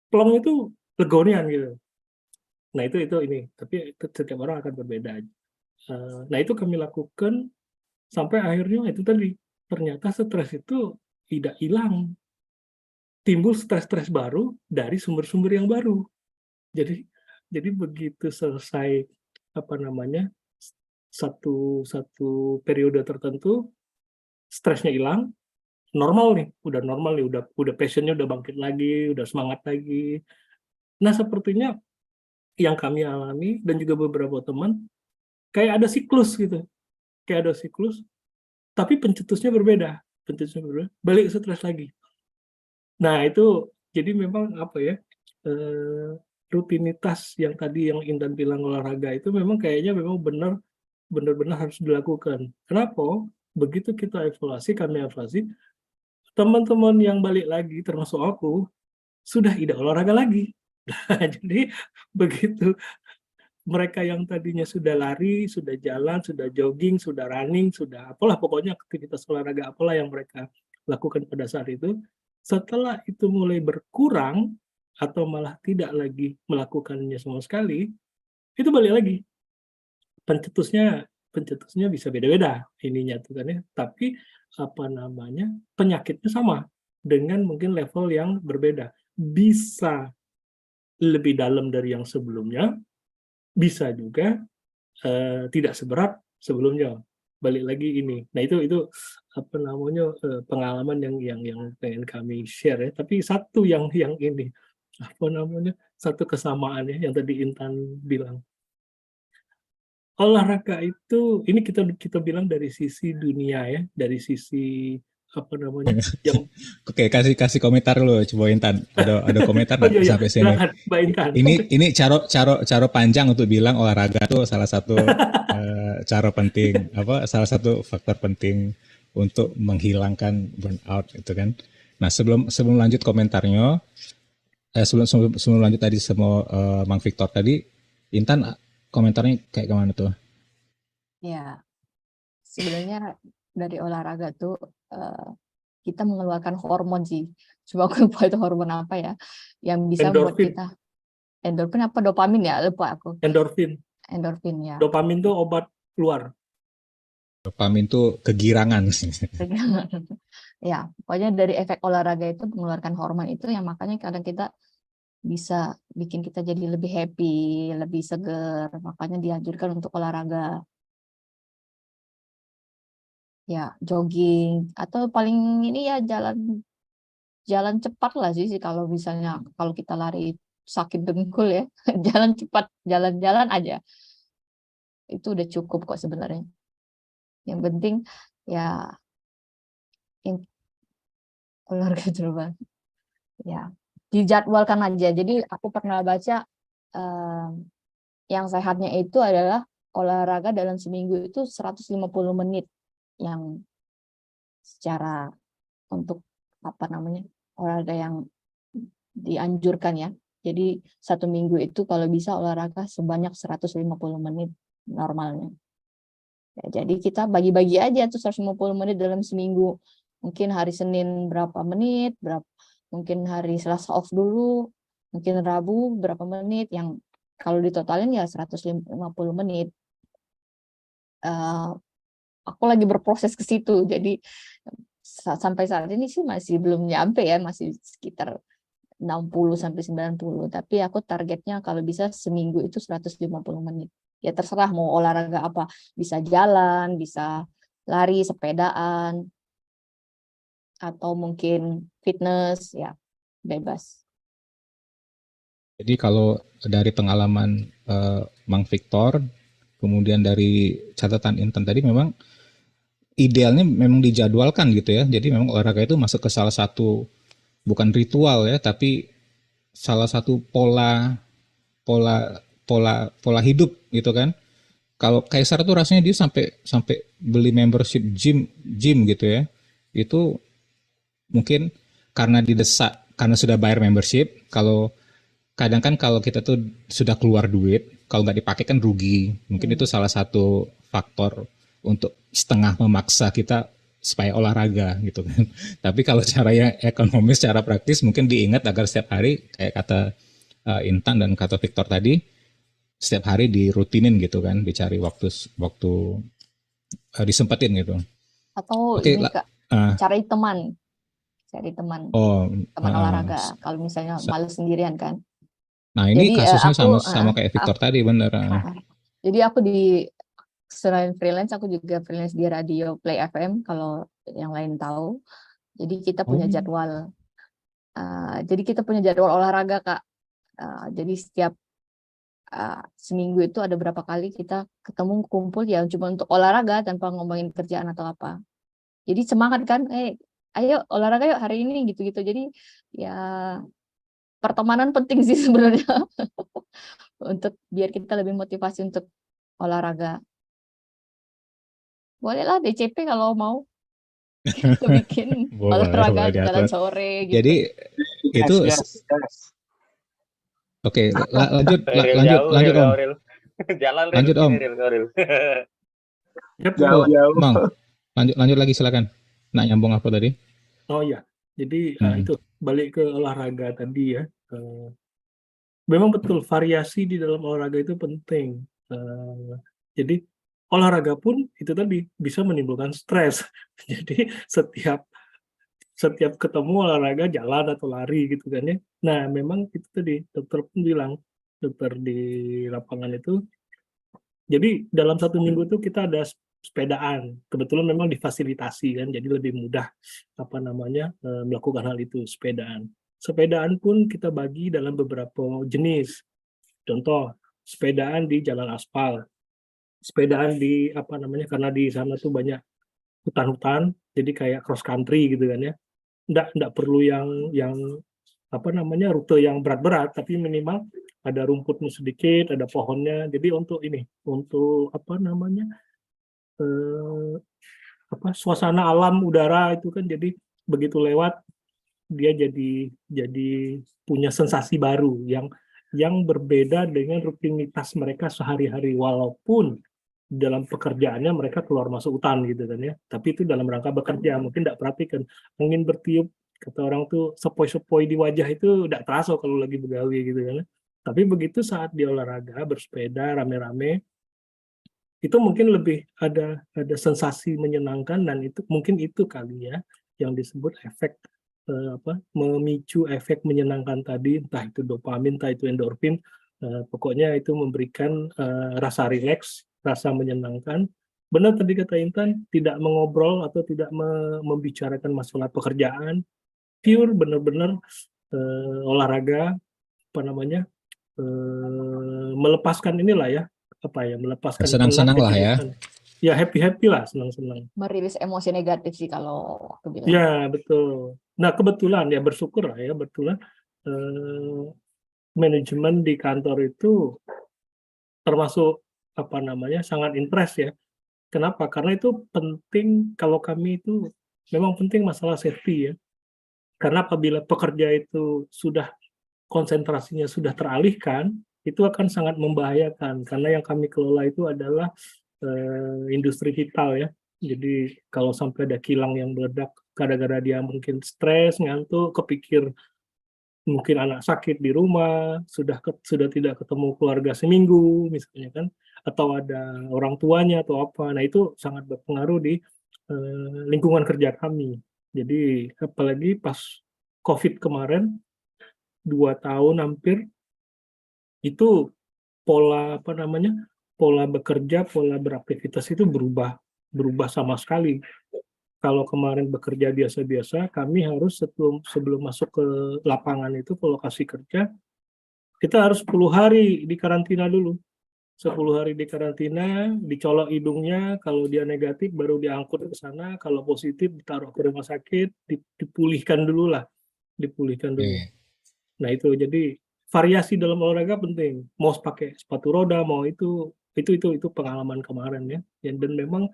Speaker 6: plong itu legonian gitu. Nah itu ini, tapi setiap orang akan berbeda. Nah itu kami lakukan sampai akhirnya itu tadi, ternyata stres itu tidak hilang. Timbul stres-stres baru dari sumber-sumber yang baru. Jadi begitu selesai apa namanya, satu periode tertentu, stresnya hilang, normal nih, udah passionnya udah bangkit lagi, udah semangat lagi. Nah sepertinya yang kami alami dan juga beberapa teman, kayak ada siklus gitu, tapi pencetusnya berbeda, balik stres lagi. Nah itu jadi memang apa ya, rutinitas yang tadi yang Intan bilang olahraga itu memang kayaknya memang benar-benar harus dilakukan. Kenapa? Begitu kita kami evaluasi, teman-teman yang balik lagi termasuk aku sudah tidak olahraga lagi. Nah, jadi begitu mereka yang tadinya sudah lari, sudah jalan, sudah jogging, sudah running, sudah apalah pokoknya aktivitas olahraga apalah yang mereka lakukan pada saat itu, setelah itu mulai berkurang atau malah tidak lagi melakukannya sama sekali, itu balik lagi. Pencetusnya bisa beda-beda ininya tuh kan ya, tapi apa namanya, penyakitnya sama dengan mungkin level yang berbeda. Bisa lebih dalam dari yang sebelumnya, bisa juga tidak seberat sebelumnya. balik lagi ini. Nah itu apa namanya pengalaman yang pengen kami share ya. Tapi satu yang ini apa namanya satu kesamaan ya yang tadi Intan bilang. Olahraga itu ini kita bilang dari sisi dunia ya, dari sisi apa namanya yang
Speaker 1: Oke, kasih komentar lu, coba Intan. Ada komentar
Speaker 6: oh
Speaker 1: nggak
Speaker 6: iya
Speaker 1: sampai sini?
Speaker 6: silakan Mbak Intan.
Speaker 1: Ini caro panjang untuk bilang olahraga tuh salah satu cara penting, salah satu faktor penting untuk menghilangkan burnout itu kan. Nah, sebelum lanjut komentarnya, sebelum lanjut tadi sama Mang Victor tadi, Intan komentarnya kayak gimana tuh?
Speaker 2: Ya, sebenarnya dari olahraga tuh kita mengeluarkan hormon sih. Cuma aku lupa itu hormon apa ya, yang bisa membuat
Speaker 6: Endorfin.
Speaker 2: kita endorfin apa dopamin ya, lupa aku.
Speaker 6: Endorfin.
Speaker 2: Endorfin ya.
Speaker 6: Dopamin tuh obat keluar.
Speaker 1: Dopamin tuh kegirangan.
Speaker 2: Ya, pokoknya dari efek olahraga itu mengeluarkan hormon itu yang makanya kadang kita bisa bikin kita jadi lebih happy, lebih seger. Makanya dianjurkan untuk olahraga. Ya, jogging atau paling ini ya jalan cepat lah sih kalau misalnya kalau kita lari sakit dengkul ya. Jalan cepat, jalan-jalan aja. Itu udah cukup kok sebenarnya. Yang penting ya olahraga coba. Ya, dijadwalkan aja. Jadi aku pernah baca yang sehatnya itu adalah olahraga dalam seminggu itu 150 menit yang secara untuk apa namanya olahraga yang dianjurkan ya. Jadi 1 minggu itu kalau bisa olahraga sebanyak 150 menit normalnya. Ya, jadi kita bagi-bagi aja tuh 150 menit dalam seminggu. Mungkin hari Senin berapa menit, mungkin hari Selasa off dulu, mungkin Rabu berapa menit, yang kalau ditotalin ya 150 menit. Aku lagi berproses ke situ, jadi sampai saat ini sih masih belum nyampe ya, masih sekitar 60-90, tapi aku targetnya kalau bisa seminggu itu 150 menit. Ya terserah mau olahraga apa, bisa jalan, bisa lari, sepedaan, atau mungkin fitness, ya bebas.
Speaker 1: Jadi kalau dari pengalaman Mang Victor, kemudian dari catatan Intan tadi memang idealnya memang dijadwalkan gitu ya. Jadi memang olahraga itu masuk ke salah satu bukan ritual ya, tapi salah satu pola hidup gitu kan. Kalau Kaisar tuh rasanya dia sampai beli membership gym gitu ya. Itu mungkin karena didesak, karena sudah bayar membership. Kalau kadang kan kalau kita tuh sudah keluar duit, kalau nggak dipakai kan rugi. Mungkin itu salah satu faktor untuk setengah memaksa kita supaya olahraga gitu kan. Tapi kalau cara yang ekonomis, secara praktis mungkin diingat agar setiap hari kayak kata Intan dan kata Victor tadi, setiap hari dirutinin gitu kan, dicari waktu disempetin gitu.
Speaker 2: Atau
Speaker 1: Oke,
Speaker 2: ini Kak, cari teman olahraga. Kalau misalnya malas sendirian kan.
Speaker 1: Nah ini
Speaker 2: Jadi
Speaker 1: kasusnya
Speaker 2: aku
Speaker 1: sama kayak Victor tadi, bener.
Speaker 2: Jadi aku selain freelance, aku juga freelance di radio Play FM kalau yang lain tahu. Jadi kita punya jadwal. Jadi kita punya jadwal olahraga Kak. Jadi setiap seminggu itu ada berapa kali kita ketemu kumpul ya cuma untuk olahraga tanpa ngomongin kerjaan atau apa. Jadi semangat kan, ayo olahraga yuk hari ini gitu-gitu. Jadi ya pertemanan penting sih sebenarnya untuk biar kita lebih motivasi untuk olahraga. Bolehlah DCP kalau mau kita bikin olahraga jalan sore gitu.
Speaker 1: Jadi itu
Speaker 3: yes.
Speaker 1: Oke, lanjut Om.
Speaker 5: Jalan
Speaker 1: lanjut Om.
Speaker 3: Jauh.
Speaker 1: Mang, lanjut lagi silakan. Nak nyambung apa tadi?
Speaker 6: Oh ya, jadi itu balik ke olahraga tadi ya. Memang betul variasi di dalam olahraga itu penting. Jadi olahraga pun itu tadi bisa menimbulkan stres. Jadi setiap ketemu olahraga jalan atau lari gitu kan ya. Nah memang itu tadi dokter pun bilang, dokter di lapangan itu, jadi dalam 1 minggu itu kita ada sepedaan. Kebetulan memang difasilitasi kan, jadi lebih mudah melakukan hal itu, sepedaan. Sepedaan pun kita bagi dalam beberapa jenis. Contoh, sepedaan di jalan aspal, sepedaan di karena di sana tuh banyak hutan-hutan, jadi kayak cross country gitu kan ya. Nggak perlu yang rute yang berat-berat, tapi minimal ada rumputnya sedikit, ada pohonnya. Jadi untuk suasana alam udara itu kan, jadi begitu lewat dia jadi punya sensasi baru yang berbeda dengan rutinitas mereka sehari-hari, walaupun dalam pekerjaannya mereka keluar masuk hutan gitu kan ya, tapi itu dalam rangka bekerja. Mungkin tidak perhatikan angin bertiup, kata orang tuh sepoi-sepoi di wajah itu tidak terasa kalau lagi begawi gitu kan ya. Tapi begitu saat dia olahraga bersepeda rame-rame, itu mungkin lebih ada sensasi menyenangkan, dan itu mungkin itu kali ya yang disebut efek memicu efek menyenangkan tadi, entah itu dopamin, entah itu endorfin, pokoknya itu memberikan rasa rileks, rasa menyenangkan. Benar tadi kata Intan, tidak mengobrol atau tidak membicarakan masalah pekerjaan, pure benar-benar olahraga, melepaskan inilah ya, melepaskan
Speaker 1: Senang-senang
Speaker 6: penat,
Speaker 1: lah ya.
Speaker 6: ya happy lah, senang-senang.
Speaker 2: Merilis emosi negatif sih kalau aku bilang.
Speaker 6: Ya betul. Nah kebetulan ya, bersyukur lah ya, betulan manajemen di kantor itu termasuk sangat impress ya. Kenapa? Karena itu penting, kalau kami itu memang penting masalah safety ya. Karena apabila pekerja itu sudah konsentrasinya sudah teralihkan, itu akan sangat membahayakan, karena yang kami kelola itu adalah industri vital ya. Jadi kalau sampai ada kilang yang meledak gara-gara dia mungkin stres, ngantuk, kepikir mungkin anak sakit di rumah, sudah tidak ketemu keluarga seminggu misalnya kan, atau ada orang tuanya atau apa. Nah itu sangat berpengaruh di lingkungan kerja kami. Jadi apalagi pas COVID kemarin 2 tahun hampir, itu pola pola bekerja, pola beraktivitas itu berubah sama sekali. Kalau kemarin bekerja biasa-biasa, kami harus sebelum masuk ke lapangan itu, ke lokasi kerja, kita harus 10 hari di karantina dulu. 10 hari di karantina, dicolok hidungnya, kalau dia negatif baru diangkut ke sana, kalau positif ditaruh ke rumah sakit, dipulihkan dulu lah. Dipulihkan dulu. Nah itu, jadi variasi dalam olahraga penting. Mau pakai sepatu roda, mau itu pengalaman kemarin ya. Dan memang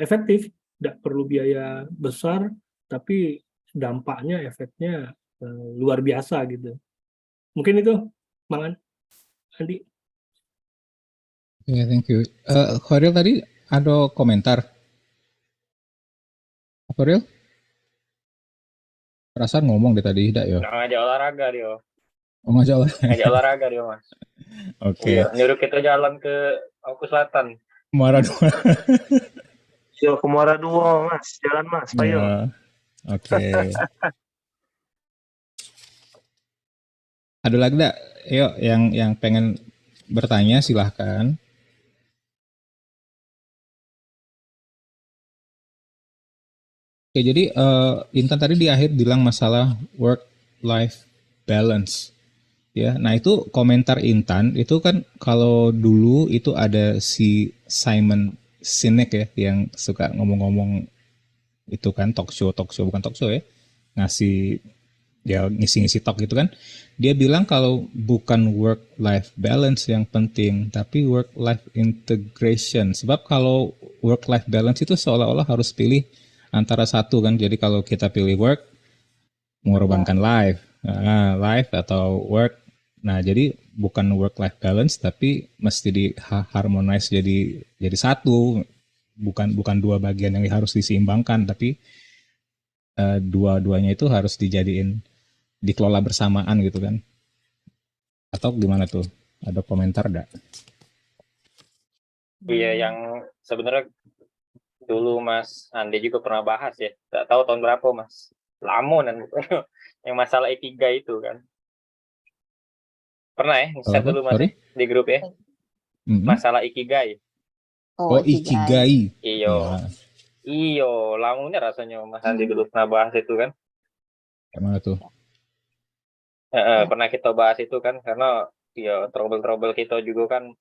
Speaker 6: efektif, tidak perlu biaya besar, tapi dampaknya, efeknya luar biasa gitu. Mungkin itu, Mang Andi.
Speaker 1: Ya, thank you. Khairil tadi ada komentar. Khairil? Perasaan ngomong deh tadi, tidak ya?
Speaker 5: Ngajak olahraga dia.
Speaker 1: Ngajak
Speaker 5: Ngajak olahraga dia, Mas.
Speaker 1: Oke.
Speaker 5: Iya, nyuruh kita jalan ke Oku Selatan.
Speaker 1: Muara dua.
Speaker 3: Yo ke Muara Duo, Mas. Jalan, Mas. Ayo.
Speaker 1: Ya, oke. Ada lagi enggak? Yuk, yang pengen bertanya silahkan. Oke, jadi Intan tadi di akhir bilang masalah work-life balance. Ya, nah itu komentar Intan itu kan kalau dulu itu ada si Simon Sinek ya yang suka ngomong-ngomong itu kan talk show bukan talk show ya, ngasih ya ngisi-ngisi talk gitu kan. Dia bilang kalau bukan work-life balance yang penting, tapi work-life integration. Sebab kalau work-life balance itu seolah-olah harus pilih antara satu kan. Jadi kalau kita pilih work, mengorbankan life atau work. Nah, jadi bukan work-life balance, tapi mesti di harmonize jadi satu. Bukan dua bagian yang harus diseimbangkan, tapi dua-duanya itu harus dikelola bersamaan gitu kan. Atau gimana tuh? Ada komentar enggak?
Speaker 5: Iya, yang sebenarnya dulu Mas Andi juga pernah bahas ya. Nggak tahu tahun berapa, Mas. Lama kan. Yang masalah ikigai itu kan. Pernah ya? Share dulu Mas ya, di grup ya. Masalah ikigai.
Speaker 1: Oh,
Speaker 2: Ikigai.
Speaker 1: Ikigai.
Speaker 5: Iyo,
Speaker 1: Ya,
Speaker 5: iyo, lamunya rasanya Mas Andi dulu pernah bahas itu kan.
Speaker 1: kayak mana tuh?
Speaker 2: Ya.
Speaker 5: Pernah kita bahas itu kan, karena ya trouble-trouble kita juga kan.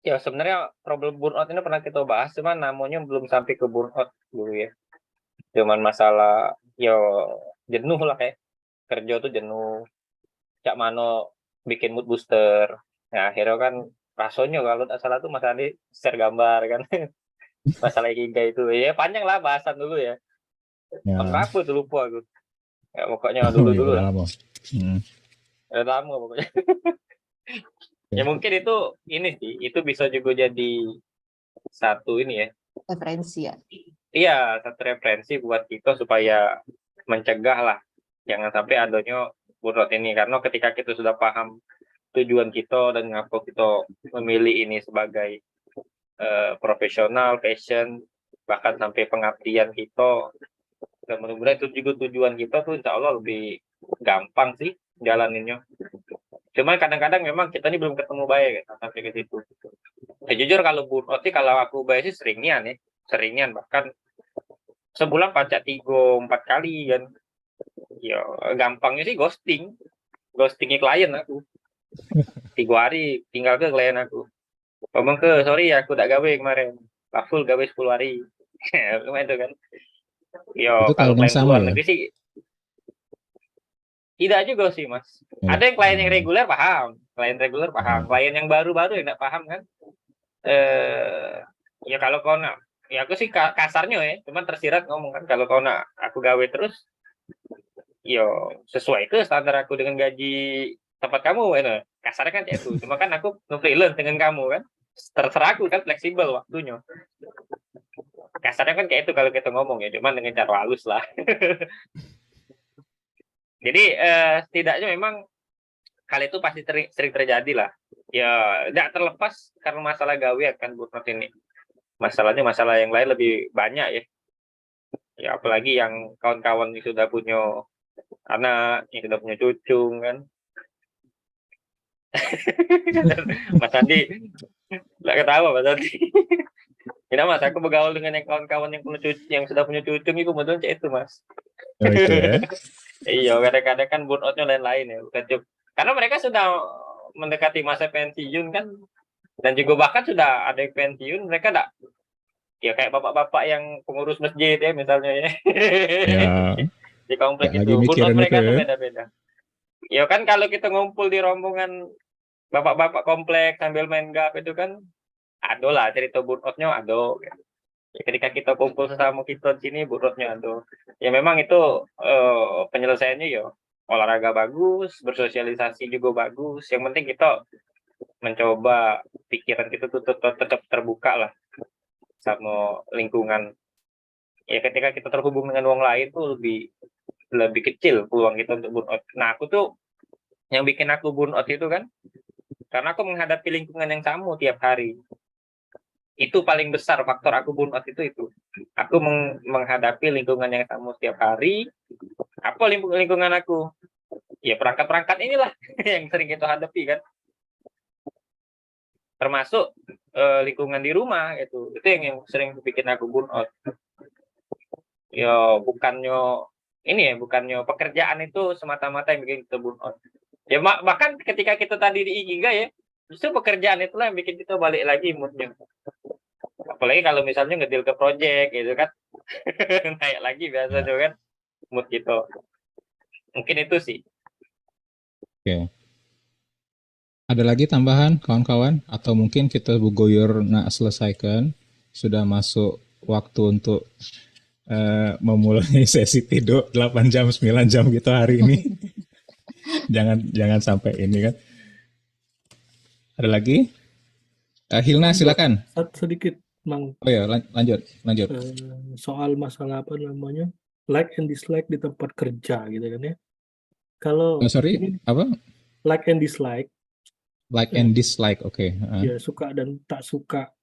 Speaker 5: Ya sebenarnya problem burnout ini pernah kita bahas, cuman namanya belum sampai ke burnout dulu ya. Cuman masalah yo jenuh lah kayak kerja tuh jenuh. Cak Mano bikin mood booster. Nah akhirnya kan rasanya kalau tak salah tuh Mas Andi share gambar kan. Masalah Ikigai itu ya panjang lah bahasan dulu ya. Tahun
Speaker 1: Ya.
Speaker 5: berapa tuh lupa aku. Ya pokoknya
Speaker 1: Oh, iya,
Speaker 5: dulu
Speaker 1: udah
Speaker 5: lah.
Speaker 1: lama. Hmm.
Speaker 5: Udah lama pokoknya.
Speaker 1: Oke.
Speaker 5: Ya mungkin itu ini sih, itu bisa juga jadi satu ini ya.
Speaker 2: Referensi ya.
Speaker 5: Iya, satu referensi buat kita supaya mencegah lah. Jangan sampai adanya burnout ini. Karena ketika kita sudah paham tujuan kita dan ngapa kita memilih ini sebagai profesional, passion, bahkan sampai pengabdian kita, dan mudah-mudahan itu juga tujuan kita tuh insya Allah lebih gampang sih jalaninnya. Cuman kadang-kadang memang kita ini belum ketemu baik sampai ke situ. Ya, jujur kalau burnout sih kalau aku baik sih seringnya bahkan sebulan pacak 3-4 kali kan. Ya gampangnya sih ghostingnya klien aku 3 hari tinggal ke klien aku ngomong ke sorry aku tak gawe kemarin full gawe 10 hari lumayan itu kan. Yo
Speaker 1: Itu
Speaker 5: kalau
Speaker 1: klien yang
Speaker 5: klien
Speaker 1: sama
Speaker 5: luar
Speaker 1: ya?
Speaker 5: negeri sih tidak juga sih mas.
Speaker 1: Ya.
Speaker 5: Ada yang klien yang reguler paham, klien yang baru-baru yang tidak paham kan. Ya kalau kau nak, ya aku sih kasarnya ya, cuman tersirat ngomong kan kalau kau nak aku gawe terus, yo sesuai ke standar aku dengan gaji tempat kamu, ya. Kasarnya kan kayak itu. Cuma kan aku freelance dengan kamu kan, terserah aku kan fleksibel waktunya. Kasarnya kan kayak itu kalau kita ngomong ya, cuman dengan cara halus lah. Jadi setidaknya memang hal itu pasti sering terjadi lah. Ya tidak terlepas karena masalah gawe kan burnout ini. Masalahnya masalah yang lain lebih banyak ya. Ya apalagi yang kawan-kawan yang sudah punya anak, yang sudah punya cucu kan. Mas Andi nggak ketawa Mas Andi. Tidak mas, aku bergaul dengan yang kawan-kawan yang punya cucu, yang sudah punya cucu itu kebetulan itu mas.
Speaker 1: Oh, itu ya.
Speaker 5: Iya, kadang-kadang kan burnoutnya lain-lain ya, bukan cuma karena mereka sudah mendekati masa pensiun kan, dan juga bahkan sudah ada yang pensiun, mereka enggak ya kayak bapak-bapak yang pengurus masjid ya misalnya ya.
Speaker 1: Ya,
Speaker 5: Di komplek
Speaker 1: kayak lagi
Speaker 5: itu, burnout
Speaker 1: mikirin itu
Speaker 5: mereka tuh
Speaker 1: ya.
Speaker 5: beda-beda. Ya kan kalau kita ngumpul di rombongan bapak-bapak komplek sambil main golf itu kan, ada lah cerita burnoutnya ada. Ya, ketika kita kumpul sesama kita di sini burnoutnya ada. Ya memang itu penyelesaiannya ya olahraga bagus, bersosialisasi juga bagus. Yang penting kita mencoba pikiran kita tuh tetap terbuka lah sama lingkungan. Ya ketika kita terhubung dengan orang lain tuh lebih kecil peluang kita untuk burnout. Nah aku tuh yang bikin aku burnout itu kan karena aku menghadapi lingkungan yang sama tiap hari. Itu paling besar faktor aku burnout itu. Aku menghadapi lingkungan yang sama setiap hari. Apa lingkungan aku? Ya perangkat-perangkat inilah yang sering kita hadapi kan. Termasuk lingkungan di rumah itu yang sering bikin aku burnout. Ya bukannya pekerjaan itu semata-mata yang bikin kita burnout. Ya bahkan ketika kita tadi di Ikigai ya, justru pekerjaan itulah yang bikin kita balik lagi moodnya. Apalagi kalau misalnya ngedeal ke project gitu kan, naik lagi biasa tuh kan mood gitu. Mungkin itu sih.
Speaker 1: Oke. Ada lagi tambahan kawan-kawan? Atau mungkin kita bugoyor nak selesaikan? Sudah masuk waktu untuk memulai sesi tidur 8 jam, 9 jam gitu hari ini. jangan sampai ini kan. Ada lagi? Hilna silakan.
Speaker 6: Sedikit, Mang.
Speaker 1: Oh ya, lanjut.
Speaker 6: Soal masalah apa namanya, like and dislike di tempat kerja gitu kan ya. Kalau apa? Like and dislike.
Speaker 1: Like and dislike, oke.
Speaker 6: Ya suka dan tak suka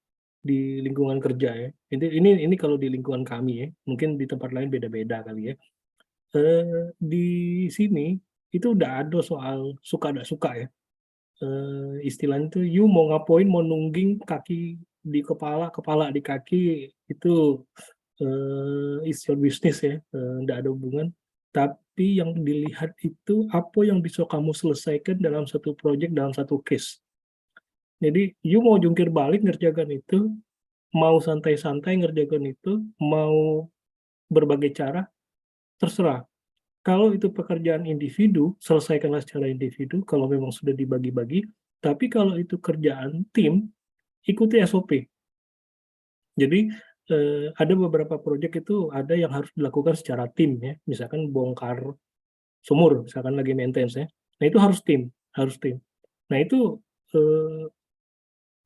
Speaker 6: di lingkungan kerja ya. Ini kalau di lingkungan kami ya, mungkin di tempat lain beda-beda kali ya. Di sini itu udah ada soal suka tidak suka ya. Istilahnya itu you mau ngapain, mau nungging kaki di kepala di kaki itu is your business ya, nggak ada hubungan. Tapi yang dilihat itu apa yang bisa kamu selesaikan dalam satu project, dalam satu case. Jadi, you mau jungkir balik ngerjakan itu, mau santai-santai ngerjakan itu, mau berbagai cara, terserah. Kalau itu pekerjaan individu, selesaikanlah secara individu, kalau memang sudah dibagi-bagi. Tapi kalau itu kerjaan tim, ikuti SOP. Jadi, ada beberapa proyek itu ada yang harus dilakukan secara tim ya. Misalkan bongkar sumur, misalkan lagi maintenance ya. Nah, itu harus tim. Nah, itu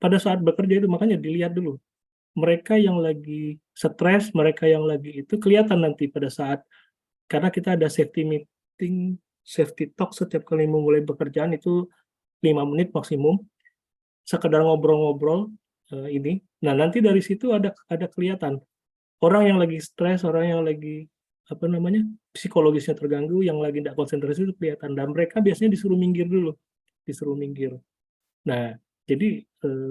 Speaker 6: pada saat bekerja itu makanya dilihat dulu. Mereka yang lagi stres, mereka yang lagi itu kelihatan nanti pada saat, karena kita ada safety meeting, safety talk setiap kali memulai pekerjaan itu 5 menit maksimum, sekedar ngobrol-ngobrol ini. Nah, nanti dari situ ada kelihatan orang yang lagi stres, orang yang lagi psikologisnya terganggu, yang lagi tidak konsentrasi itu kelihatan, dan mereka biasanya disuruh minggir dulu. Nah, jadi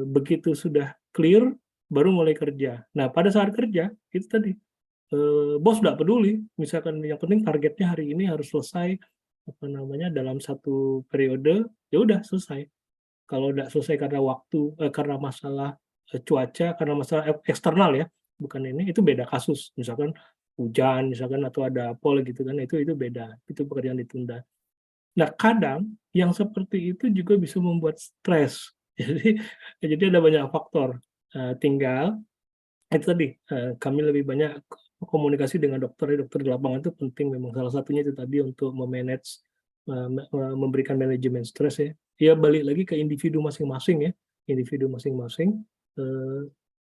Speaker 6: begitu sudah clear, baru mulai kerja. Nah, pada saat kerja, itu tadi, bos nggak peduli, misalkan yang penting targetnya hari ini harus selesai, dalam satu periode, ya udah selesai. Kalau nggak selesai karena waktu, karena masalah cuaca, karena masalah eksternal ya, bukan ini, itu beda kasus. Misalkan hujan, misalkan atau ada apa gitu kan, itu beda, itu pekerjaan ditunda. Nah, kadang yang seperti itu juga bisa membuat stres. Jadi ada banyak faktor. Tinggal itu tadi, kami lebih banyak komunikasi dengan dokter di lapangan itu penting, memang salah satunya itu tadi untuk memanage, memberikan manajemen stres ya. Ya balik lagi ke individu masing-masing ya.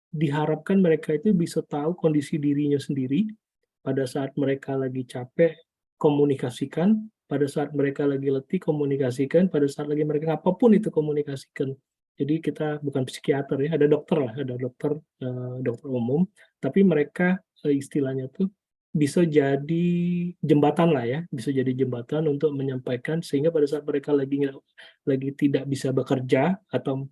Speaker 6: Diharapkan mereka itu bisa tahu kondisi dirinya sendiri pada saat mereka lagi capek, komunikasikan, pada saat mereka lagi letih, komunikasikan, pada saat lagi mereka apapun itu komunikasikan. Jadi kita bukan psikiater ya, ada dokter lah, ada dokter umum, tapi mereka istilahnya tuh bisa jadi jembatan lah ya, bisa jadi jembatan untuk menyampaikan, sehingga pada saat mereka lagi tidak bisa bekerja atau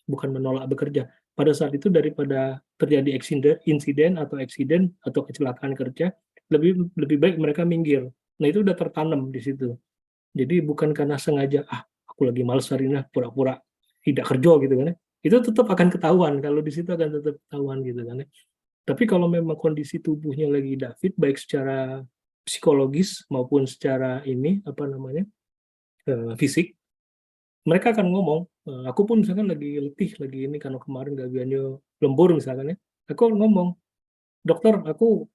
Speaker 6: bukan menolak bekerja, pada saat itu daripada terjadi insiden atau kecelakaan kerja, lebih baik mereka minggir. Nah, itu udah tertanam di situ. Jadi bukan karena sengaja, aku lagi malas hari ini, pura-pura tidak kerja gitu kan ya. Itu tetap akan ketahuan, kalau di situ akan tetap ketahuan gitu kan ya. Tapi kalau memang kondisi tubuhnya lagi tidak fit, baik secara psikologis maupun secara fisik, mereka akan ngomong, aku pun misalkan lagi letih, lagi ini karena kemarin gajiannya lembur misalkan ya, aku ngomong, dokter, aku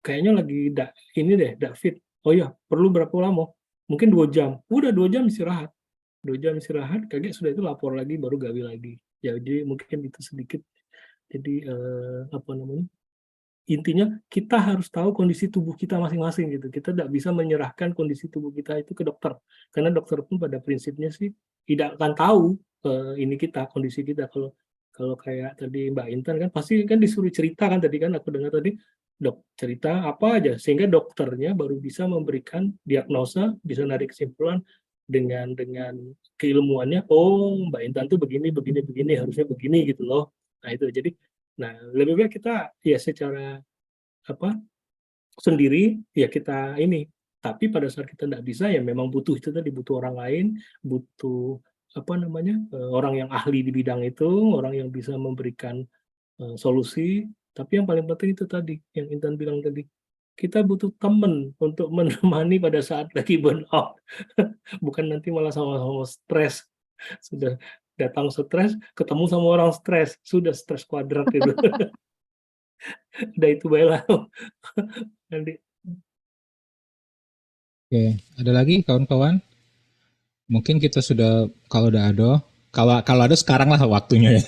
Speaker 6: kayaknya lagi tidak fit. Oh iya, perlu berapa lama? Mungkin 2 jam. Udah 2 jam istirahat. 2 jam istirahat, kaget sudah itu lapor lagi, baru gawe lagi. Ya, jadi mungkin itu sedikit. Jadi intinya kita harus tahu kondisi tubuh kita masing-masing gitu. Kita tidak bisa menyerahkan kondisi tubuh kita itu ke dokter, karena dokter pun pada prinsipnya sih tidak akan tahu kondisi kita. Kalau kayak tadi Mbak Intan kan pasti kan disuruh cerita kan, tadi kan aku dengar tadi, dok cerita apa aja, sehingga dokternya baru bisa memberikan diagnosa, bisa narik kesimpulan dengan keilmuannya. Oh, Mbak Intan tuh begini harusnya begini gitu loh. Nah itu, jadi lebih baik kita ya secara sendiri ya kita ini. Tapi pada saat kita tidak bisa, ya memang butuh itu tadi, butuh orang lain, butuh orang yang ahli di bidang itu, orang yang bisa memberikan solusi. Tapi yang paling penting itu tadi yang Intan bilang tadi, kita butuh teman untuk menemani pada saat lagi burn out. Bukan nanti malah sama-sama stres. Sudah datang stres, ketemu sama orang stres, sudah stres kuadrat itu. Udah itu baiklah. Nanti.
Speaker 1: Oke, ada lagi kawan-kawan? Mungkin kita sudah, kalau ada sekarang lah waktunya ya.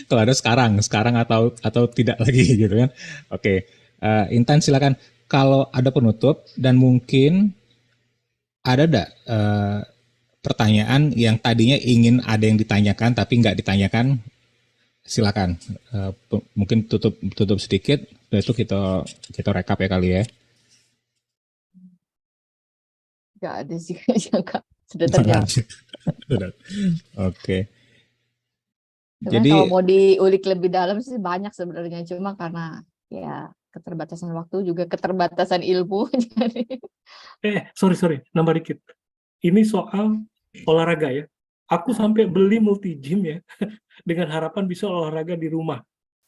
Speaker 1: Kalau ada sekarang atau tidak lagi gitu kan. Oke, Intan silakan. Kalau ada penutup dan mungkin ada pertanyaan yang tadinya ingin ada yang ditanyakan tapi nggak ditanyakan, silakan. Mungkin tutup sedikit, setelah itu kita rekap ya kali ya.
Speaker 2: Nggak ada sih kayaknya, Kak. Sudah terjawab.
Speaker 1: Oke.
Speaker 2: Cuman
Speaker 1: Jadi
Speaker 2: kalau mau diulik lebih dalam sih banyak sebenarnya, cuma karena ya keterbatasan waktu juga keterbatasan ilmu. Jadi
Speaker 6: Sorry, nambah dikit. Ini soal olahraga ya. Aku sampai beli multi gym ya, dengan harapan bisa olahraga di rumah,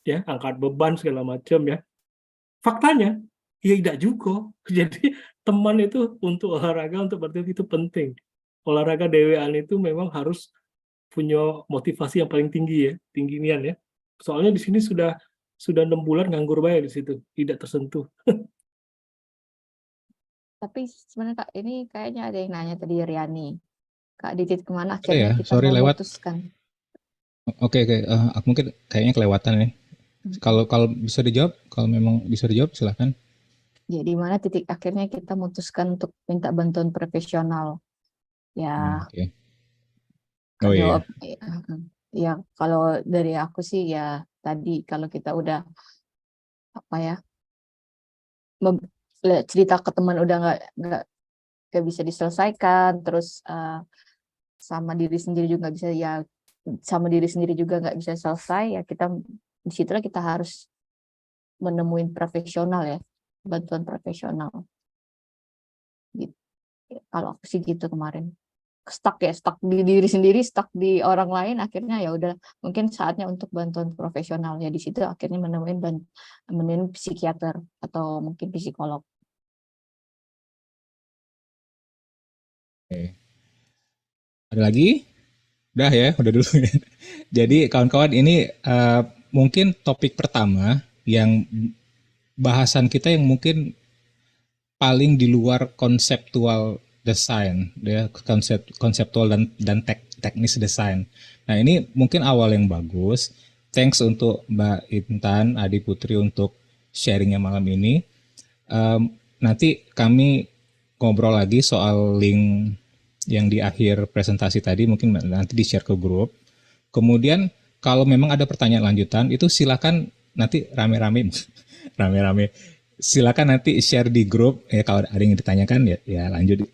Speaker 6: ya, angkat beban segala macam ya. Faktanya, ya tidak juga. Jadi teman itu untuk olahraga, untuk berarti itu penting. Olahraga dewean itu memang harus punya motivasi yang paling tinggi ya, tinggian ya. Soalnya di sini sudah 6 bulan nganggur bayar di situ, tidak tersentuh.
Speaker 2: tapi sebenarnya Kak, ini kayaknya ada yang nanya tadi Riani. Kak Didit kemana
Speaker 1: ada ya,
Speaker 2: akhirnya kita
Speaker 1: sorry lewat.
Speaker 2: memutuskan?
Speaker 1: Oke, aku mungkin kayaknya kelewatan nih. Kalau kalau bisa dijawab, kalau memang bisa dijawab silahkan.
Speaker 2: Ya, di mana titik akhirnya kita memutuskan untuk minta bantuan profesional. Ya,
Speaker 1: Oke.
Speaker 2: Kak
Speaker 1: Oh iya.
Speaker 2: jawab. Ya, kalau dari aku sih ya tadi kalau kita udah apa ya cerita ke teman udah nggak bisa diselesaikan, terus sama diri sendiri juga nggak bisa ya sama diri sendiri juga nggak bisa selesai ya kita disitulah kita harus menemuin profesional ya, bantuan profesional. Gitu. Kalau aku sih gitu kemarin. Stuck di diri sendiri, stuck di orang lain, akhirnya ya udah mungkin saatnya untuk bantuan profesional ya, di situ akhirnya menemuin psikiater atau mungkin psikolog.
Speaker 1: Oke. Ada lagi? Udah ya, udah dulu ya. Jadi kawan-kawan ini mungkin topik pertama yang bahasan kita yang mungkin paling di luar konseptual desain, ya konseptual dan teknis desain. Nah ini mungkin awal yang bagus. Thanks untuk Mbak Intan, Adi Putri untuk sharingnya malam ini. Nanti kami ngobrol lagi soal link yang di akhir presentasi tadi, mungkin nanti di share ke grup. Kemudian kalau memang ada pertanyaan lanjutan itu silakan nanti rame-rame silakan nanti share di grup ya, kalau ada yang ditanyakan ya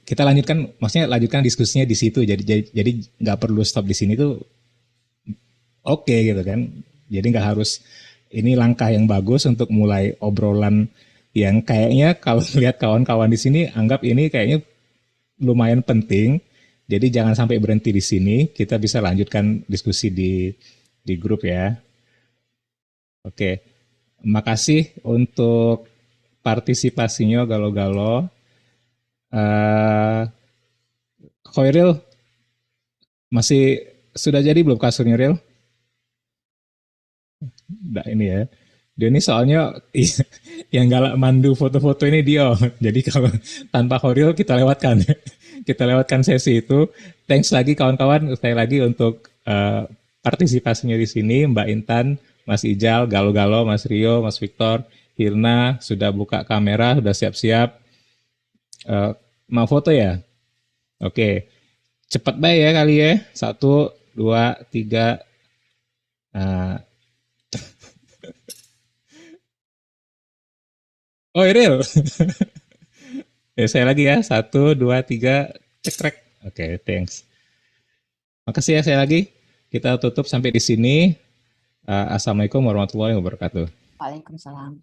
Speaker 1: kita lanjutkan, maksudnya lanjutkan diskusinya di situ, jadi nggak perlu stop di sini tuh, oke gitu kan. Jadi nggak harus, ini langkah yang bagus untuk mulai obrolan yang kayaknya kalau lihat kawan-kawan di sini anggap ini kayaknya lumayan penting. Jadi jangan sampai berhenti di sini, kita bisa lanjutkan diskusi di grup ya. Oke, makasih untuk partisipasinya Galo-Galo. Khairil, masih sudah jadi belum kasurnya Ril? Nah, ini ya. Dia ini soalnya yang galak mandu foto-foto ini dia. Jadi kalau tanpa Khairil kita lewatkan. Kita lewatkan sesi itu. Thanks lagi kawan-kawan, sekali lagi untuk partisipasinya di sini. Mbak Intan, Mas Ijal, Galo-Galo, Mas Rio, Mas Victor, Hirna sudah buka kamera, sudah siap-siap. Mau foto ya? Oke. Cepat baik ya kali ya. 1, 2, 3. Oh, Iril. Ya, saya lagi ya. 1, 2, 3. Cek. Oke, thanks. Makasih ya saya lagi. Kita tutup sampai di sini. Assalamualaikum warahmatullahi wabarakatuh.
Speaker 2: Waalaikumsalam.